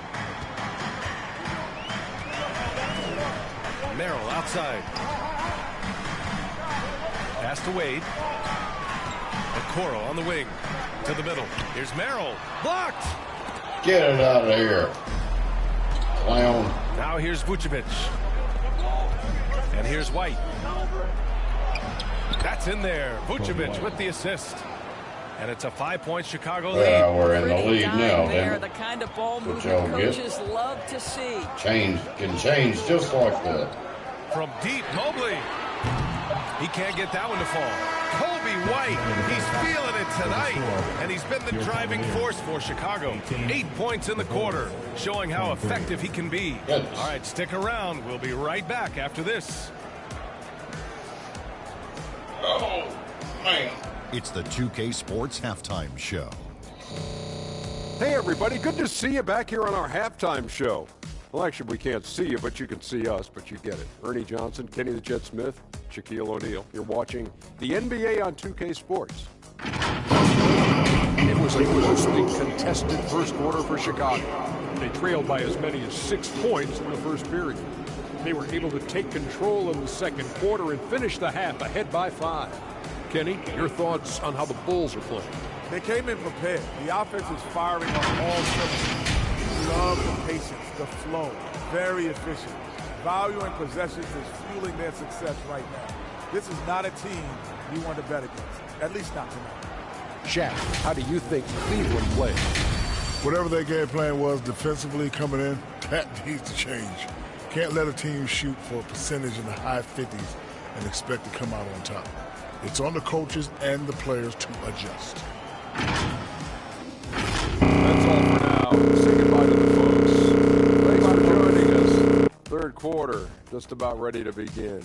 Merrill outside. Pass to Wade. Okoro on the wing. To the middle. Here's Merrill. Blocked. Get it out of here. Clown. Now here's Vucevic. And here's White. That's in there. Vucevic with the assist. And it's a 5-point Chicago lead. Well, we're in the lead now. They're the kind of ball movement coaches love to see. Change can change just like that. From deep, Mobley. He can't get that one to fall. Kobe White, he's feeling it tonight. And he's been the driving force for Chicago. 8 points in the quarter, showing how effective he can be. All right, stick around. We'll be right back after this. Oh, man. It's the 2K Sports Halftime Show. Hey, everybody. Good to see you back here on our halftime show. Well, actually, we can't see you, but you can see us, but you get it. Ernie Johnson, Kenny the Jet Smith, Shaquille O'Neal. You're watching the NBA on 2K Sports. It was a closely contested first quarter for Chicago. They trailed by as many as 6 points in the first period. They were able to take control in the second quarter and finish the half ahead by 5. Kenny, your thoughts on how the Bulls are playing? They came in prepared. The offense is firing on all cylinders. You love the patience, the flow, very efficient. Value and possessions is fueling their success right now. This is not a team you want to bet against, at least not tonight. Shaq, how do you think Cleveland played? Whatever their game plan was defensively coming in, that needs to change. Can't let a team shoot for a percentage in the high 50s and expect to come out on top. It's on the coaches and the players to adjust. That's all for now. Say goodbye to the folks. Thanks for joining us. Third quarter, just about ready to begin.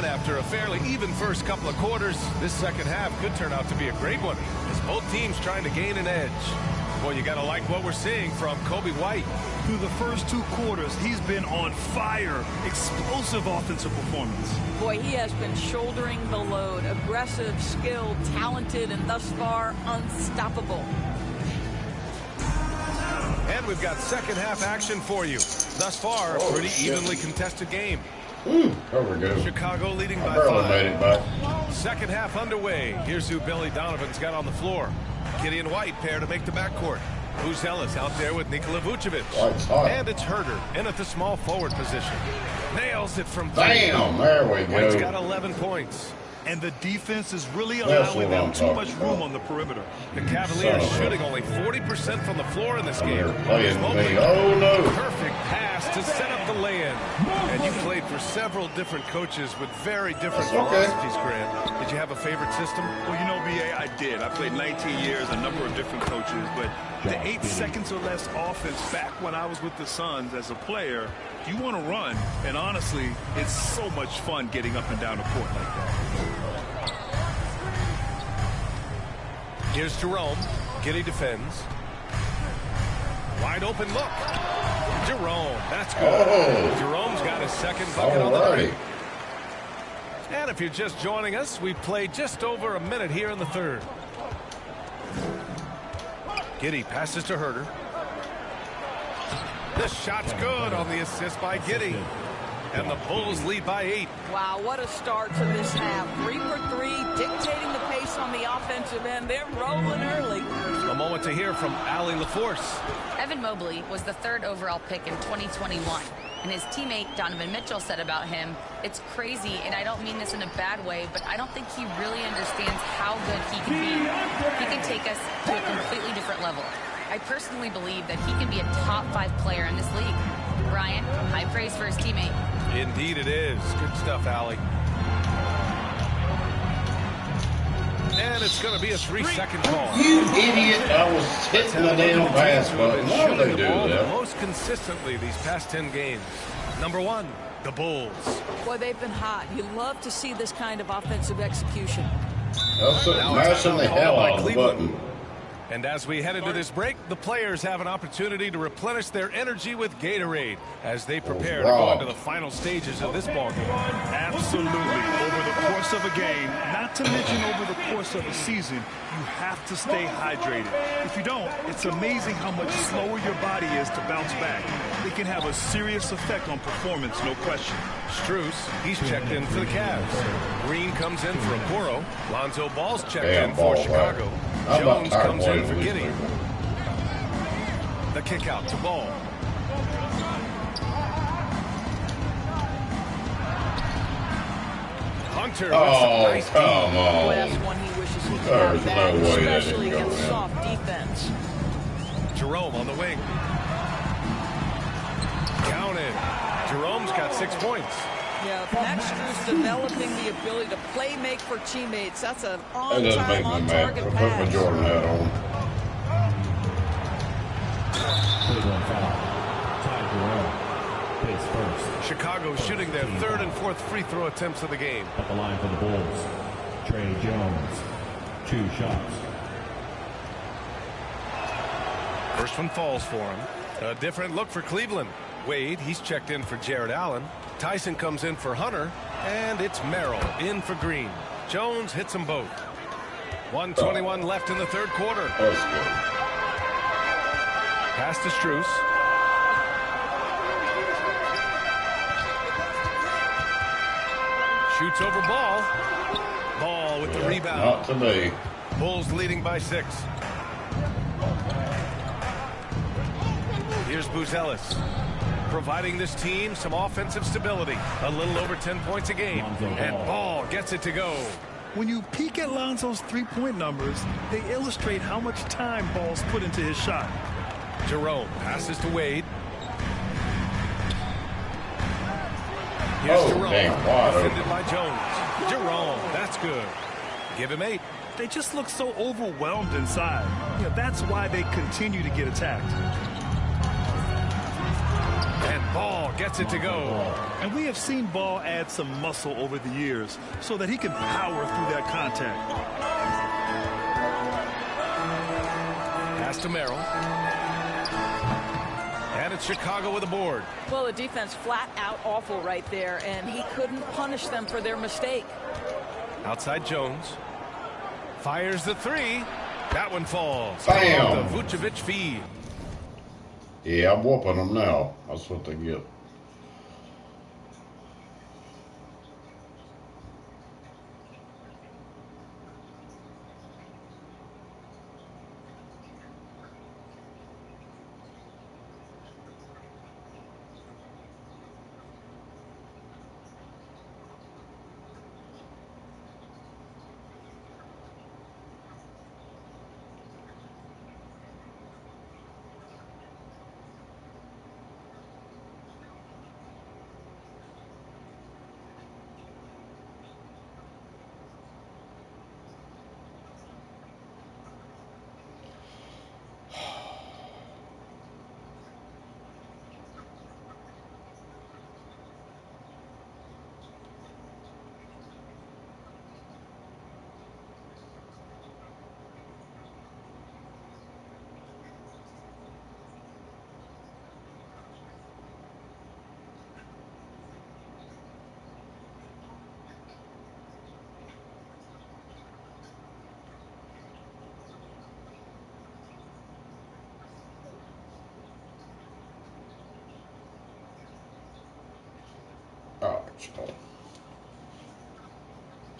After a fairly even first couple of quarters, this second half could turn out to be a great one as both teams trying to gain an edge. Boy, you gotta like what we're seeing from Kobe White. Through the first 2 quarters, he's been on fire. Explosive offensive performance. Boy, he has been shouldering the load. Aggressive, skilled, talented, and thus far unstoppable. And we've got second half action for you. Thus far, a pretty evenly contested game. There we go. Chicago leading by barely 5. made it back. Second half underway. Here's who Billy Donovan's got on the floor. Kitty and White pair to make the backcourt. Buzelis out there with Nikola Vucevic. And it's Herder in at the small forward position. Nails it from 3. Damn, there we go. White's got 11 points. And the defense is really allowing them too much room on the perimeter. The Cavaliers shooting only 40% from the floor in this game. Oh, no. Perfect pass to set up the lay-in. And you played for several different coaches with very different philosophies, Grant. Did you have a favorite system? Well, you know, B.A., I did. I played 19 years, a number of different coaches. But the 8 seconds or less offense back when I was with the Suns as a player, you want to run. And honestly, it's so much fun getting up and down the court like that. Here's Jerome. Giddy defends. Wide open look. Jerome, that's good. Jerome's got his second bucket on the night. And if you're just joining us, we've played just over a minute here in the third. Giddy passes to Herder. This shot's good on the assist by Giddy. And the Bulls lead by 8. Wow, what a start to this half. 3 for 3, dictating the pace on the offensive end. They're rolling early. A moment to hear from Allie LaForce. Evan Mobley was the 3rd overall pick in 2021. And his teammate Donovan Mitchell said about him, "It's crazy, and I don't mean this in a bad way, but I don't think he really understands how good he can be. He can take us to a completely different level. I personally believe that he can be a top 5 player in this league." Brian, high praise for his teammate. Indeed it is. Good stuff, Allie. And it's going to be a 3-second call. You idiot. I was hitting the damn pass button. Why would they do that? Most consistently these past 10 games. Number 1, the Bulls. Boy, they've been hot. You love to see this kind of offensive execution. That's mashing the hell out of the button. And as we head into this break, the players have an opportunity to replenish their energy with Gatorade as they prepare to go into the final stages of this ballgame. Absolutely. Over the course of a game, not to mention over the course of a season, you have to stay hydrated. If you don't, it's amazing how much slower your body is to bounce back. It can have a serious effect on performance, no question. Strus, he's checked in for the Cavs. Green comes in for Okoro. Lonzo Ball's checked in for Chicago. Jones comes in for Giddy. The kick out to Ball. Hunter with some nice come on. Boy, that's one he wishes he could have back, no way that especially didn't go against in. soft defense. Jerome on the wing. Counted. Jerome's got 6 points. Yeah, if Max Strus developing the ability to play make for teammates, that's an That doesn't make on-time, me mad. on-target I put my pass. Jordan hat on. Chicago shooting their 3rd and 4th free throw attempts of the game. At the line for the Bulls, Trey Jones, 2 shots. First one falls for him. A different look for Cleveland. Wade, he's checked in for Jared Allen. Tyson comes in for Hunter. And it's Merrill in for Green. Jones hits them both. 1:21 left in the 3rd quarter. Pass to Strus. Shoots over Ball. Ball with the rebound. Not today. Bulls leading by 6. Here's Buzelis, providing this team some offensive stability. A little over 10 points a game. And Ball gets it to go. When you peek at Lonzo's three-point numbers, they illustrate how much time Ball's put into his shot. Jerome passes to Wade. Here's Jerome, defended by Jones. Jerome, that's good. Give him 8. They just look so overwhelmed inside. You know, that's why they continue to get attacked. And Ball gets it to go. And we have seen Ball add some muscle over the years so that he can power through that contact. Pass to Merrill. And it's Chicago with a board. Well, the defense flat out awful right there, and he couldn't punish them for their mistake. Outside Jones. Fires the 3. That one falls. Bam. The Vucevic feed. Yeah, I'm whooping them now. That's what they get.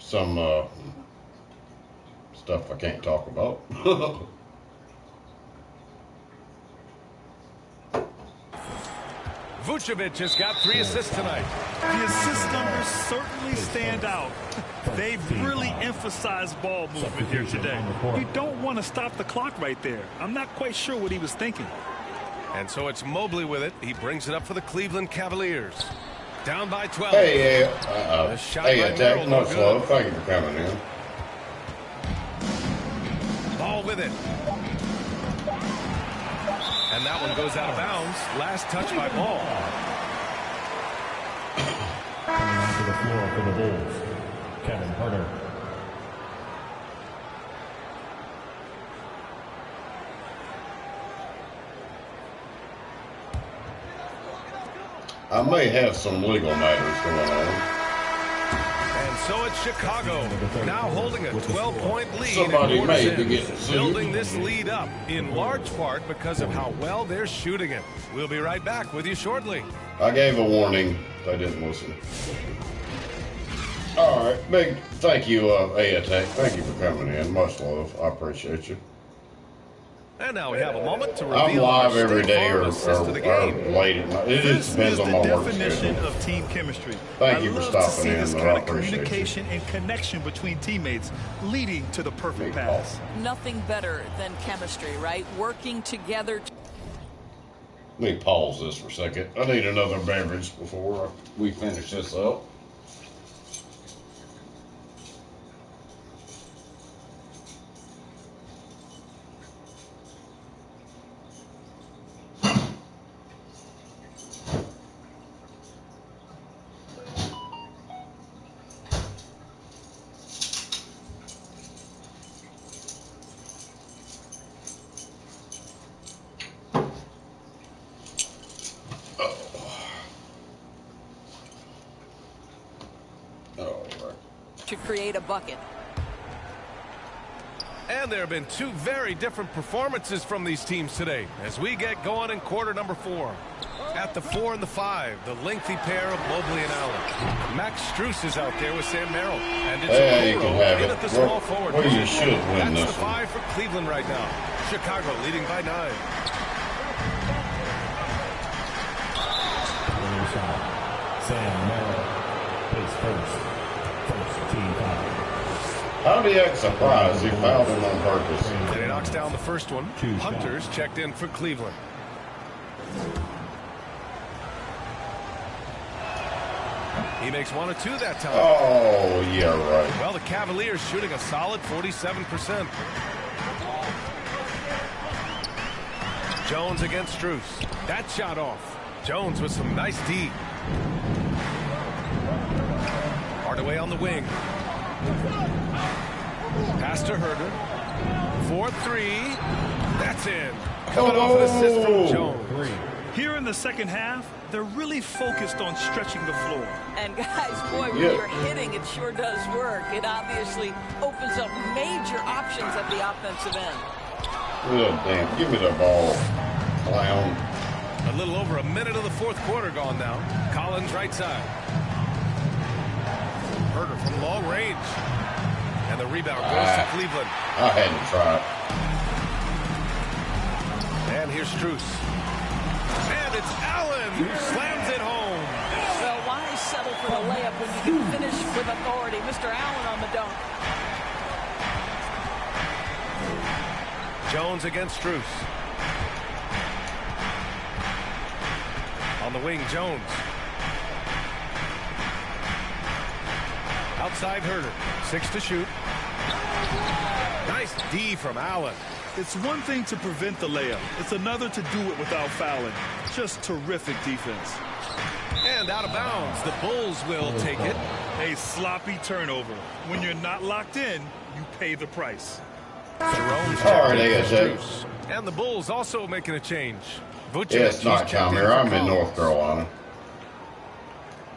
Some stuff I can't talk about. Vucevic has got 3 assists tonight. The assist numbers certainly stand out. They've really emphasized ball movement here today. You don't want to stop the clock right there. I'm not quite sure what he was thinking. And so it's Mobley with it. He brings it up for the Cleveland Cavaliers. Down by 12. Hey, Merrill, no slow. Thank you for coming in. Ball with it. And that one goes out of bounds. Last touch by Ball. Coming onto the floor for the Bulls, Kevin Herter. I may have some legal matters going on. And so it's Chicago, now holding a 12-point lead. Somebody may be getting sued. Building this lead up, in large part because of how well they're shooting it. We'll be right back with you shortly. I gave a warning. They didn't listen. All right, big thank you, A-Attack. Thank you for coming in. Much love. I appreciate you. And now we have a moment to reveal I'm live our every day or assist of the game. late at night. It just depends on my work Definition schedule. of team chemistry. Thank you for stopping in. This I kind of appreciate communication and connection between teammates leading to the perfect pass. Nothing better than chemistry, right? Working together. Let me pause this for a second. I need another beverage before we finish this up. To create a bucket. And there have been two very different performances from these teams today as we get going in quarter number 4. At the 4 and the 5, the lengthy pair of Mobley and Allen. Max Strus is out there with Sam Merrill. And it's Hey, you Okoro can have in it. at the small forward Well, you position. should win That's this the 5 for Cleveland right now. Chicago leading by 9. Sam Merrill plays first. First team foul. How do you act surprised he fouled him on purpose? And he knocks down the first one. Hunter's checked in for Cleveland. He makes 1 of 2 that time. Oh, yeah, right. Well, the Cavaliers shooting a solid 47%. Jones against Strus. That shot off. Jones with some nice D. Hardaway on the wing. Pass to Herder. 4-3. That's in. Coming off an assist from Jones. Here in the second half, they're really focused on stretching the floor. And guys, boy, when you're hitting, it sure does work. It obviously opens up major options at the offensive end. Good damn. Give me the ball, clown. A little over a minute of the fourth quarter gone now. Collins right side. Herder from long range. And the rebound goes to Cleveland. I had to try it. And here's Strus. And it's Allen who slams it home. Well, why settle for the layup when you can finish with authority? Mr. Allen on the dunk. Jones against Strus. On the wing, Jones. Outside Herder. 6 to shoot. Nice D from Allen. It's one thing to prevent the layup. It's another to do it without fouling. Just terrific defense. And out of bounds. The Bulls will take it. A sloppy turnover. When you're not locked in, you pay the price. Jerome's All right, Strus. And the Bulls also making a change. Vucevic, Yeah, it's not checked coming in here. for I'm in Collins. North Carolina.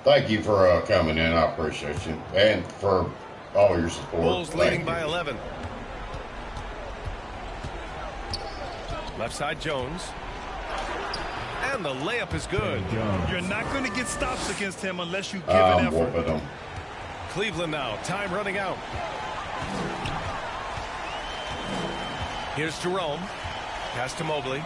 Thank you for coming in. I appreciate you. And for all your support. Bulls Thank leading you. by 11. Left side Jones. And the layup is good. You're not going to get stops against him unless you give an effort. Whooping them. Cleveland now. Time running out. Here's Jerome. Pass to Mobley.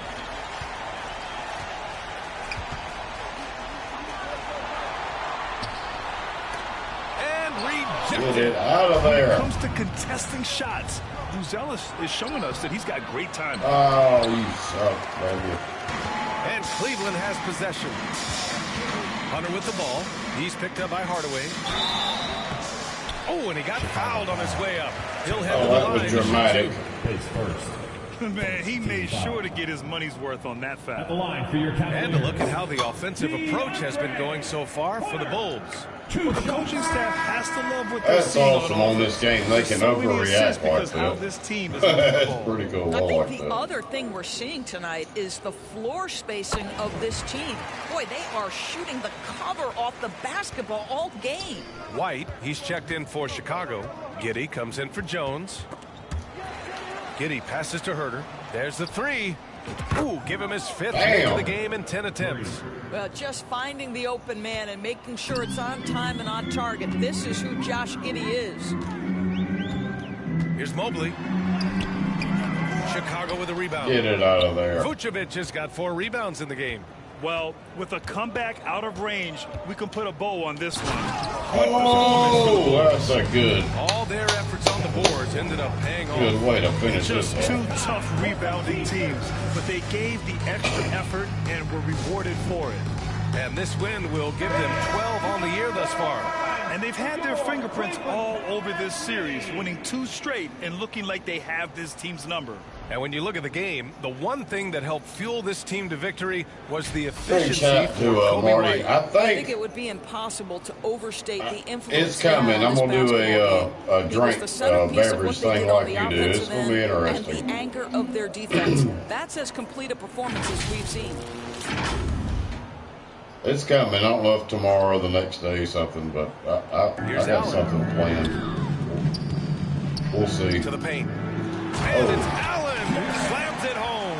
And rejected. Get it out of When there. it comes to contesting shots, Uzella is showing us that he's got great time. Oh, you suck, baby. And Cleveland has possession. Hunter with the ball. He's picked up by Hardaway. Oh, and he got fouled on his way up. He'll head to the That line. was dramatic. Pace first. Man, he made sure to get his money's worth on that foul. At the line for your And to look at how the offensive approach has been going so far for the Bulls. Well, the coaching staff has to love what they're That's seeing awesome on this game. They can so many assists overreact like because how that. this team is That's ball. pretty cool. I I think like the that. other thing we're seeing tonight is the floor spacing of this team. Boy, they are shooting the cover off the basketball all game. White, he's checked in for Chicago. Giddey comes in for Jones. Giddey passes to Herder. There's the 3. Ooh, give him his 5th Damn. of the game in 10 attempts. Well, just finding the open man and making sure it's on time and on target. This is who Josh Giddey is. Here's Mobley. Chicago with a rebound. Get it out of there. Vucevic has got 4 rebounds in the game. Well, with a comeback out of range, we can put a bow on this one. Oh, that's a good All their efforts on the boards ended up paying off. way to finish this Just two one. tough rebounding teams, but they gave the extra effort and were rewarded for it. And this win will give them 12 on the year thus far. And they've had their fingerprints all over this series, winning 2 straight and looking like they have this team's number. And when you look at the game, the one thing that helped fuel this team to victory was the Big efficiency shout for to Kobe Marty. White. I I think think it would be impossible to overstate the influence. it's coming. they I'm have on gonna do this basketball game. a He was drink the centerpiece of beverage what they thing did on like the you do. It's offensive gonna be end interesting. And the anchor of their defense. That's as complete a performance as we've seen. It's coming. I don't know if tomorrow or the next day something, but I Here's got Allen. something planned. We'll see. To the paint. And it's Allen who slams it home.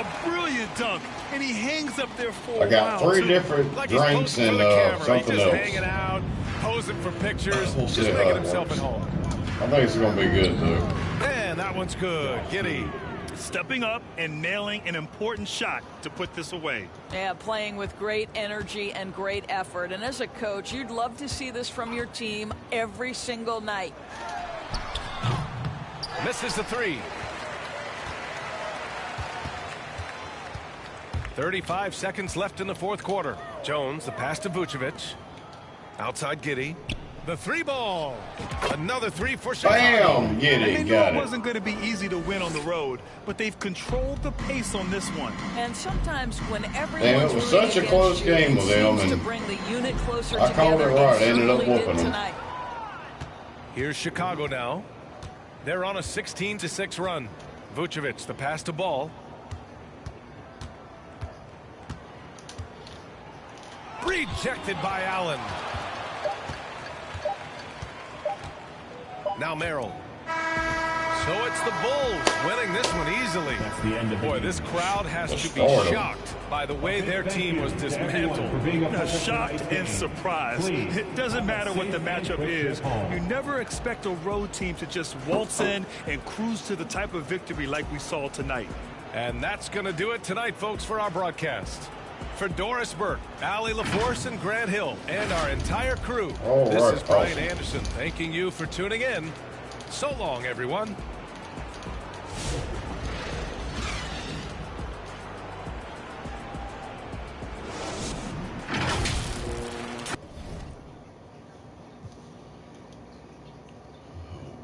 A brilliant dunk, and he hangs up there for I got three different drinks and something just else. hanging out, posing for pictures, We'll just see how making it himself works. at home. I think it's going to be good, though. And that one's good. Giddy. Stepping up and nailing an important shot to put this away. Yeah, playing with great energy and great effort. And as a coach, you'd love to see this from your team every single night. Misses the three. 35 seconds left in the fourth quarter. Jones, the pass to Vucevic. Outside Giddy. The three ball. Another three for Chicago. Bam! Giddy, And they knew got it it. wasn't going to be easy to win on the road, but they've controlled the pace on this one. And sometimes when everyone's Damn, it was rooting such a against close you, game it with them, seems to and bring the unit closer I called it together. right. I ended up certainly whooping did them. tonight. Here's Chicago now. They're on a 16-6 run. Vucevic, the pass to Ball. Rejected by Allen. Now Merrill. So it's the Bulls winning this one easily. That's the end of Boy, it. this crowd has to be Start 'em. shocked by the way their team was dismantled. Shocked and surprised. It doesn't matter what the matchup is. You never expect a road team to just waltz in and cruise to the type of victory like we saw tonight. And that's going to do it tonight, folks, for our broadcast. For Doris Burke, Allie LaForce, and Grant Hill, and our entire crew, this is Brian Anderson thanking you for tuning in. So long, everyone.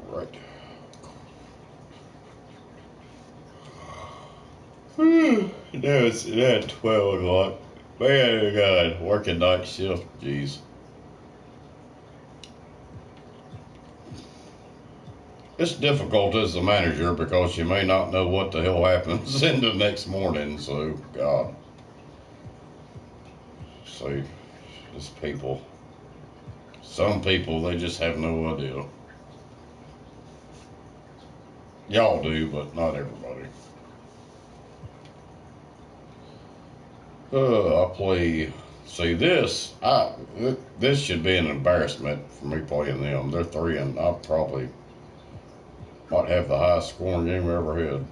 Right. No, it's at 12 o'clock. Man, God, working night shift. Jeez. It's difficult as a manager because you may not know what the hell happens in the next morning. So, God. See, just people. Some people, they just have no idea. Y'all do, but not everybody. I play. See this. This should be an embarrassment for me playing them. They're 3, and I probably might have the highest scoring game we ever had.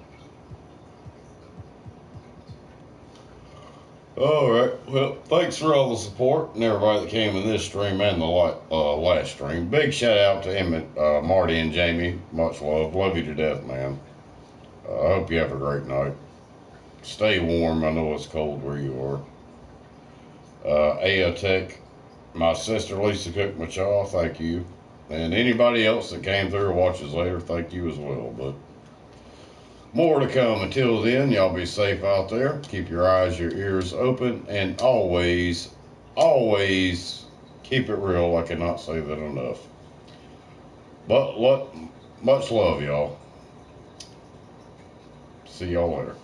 All right. Well, thanks for all the support and everybody that came in this stream and the last stream. Big shout out to Emmett, Marty, and Jamie. Much love. Love you to death, man. I hope you have a great night. Stay warm. I know it's cold where you are. AO Tech, my sister Lisa Cook Machaw, thank you. And anybody else that came through or watches later, thank you as well. But more to come. Until then, y'all be safe out there. Keep your eyes, your ears open, and always, always keep it real. I cannot say that enough. But much love, y'all. See y'all later.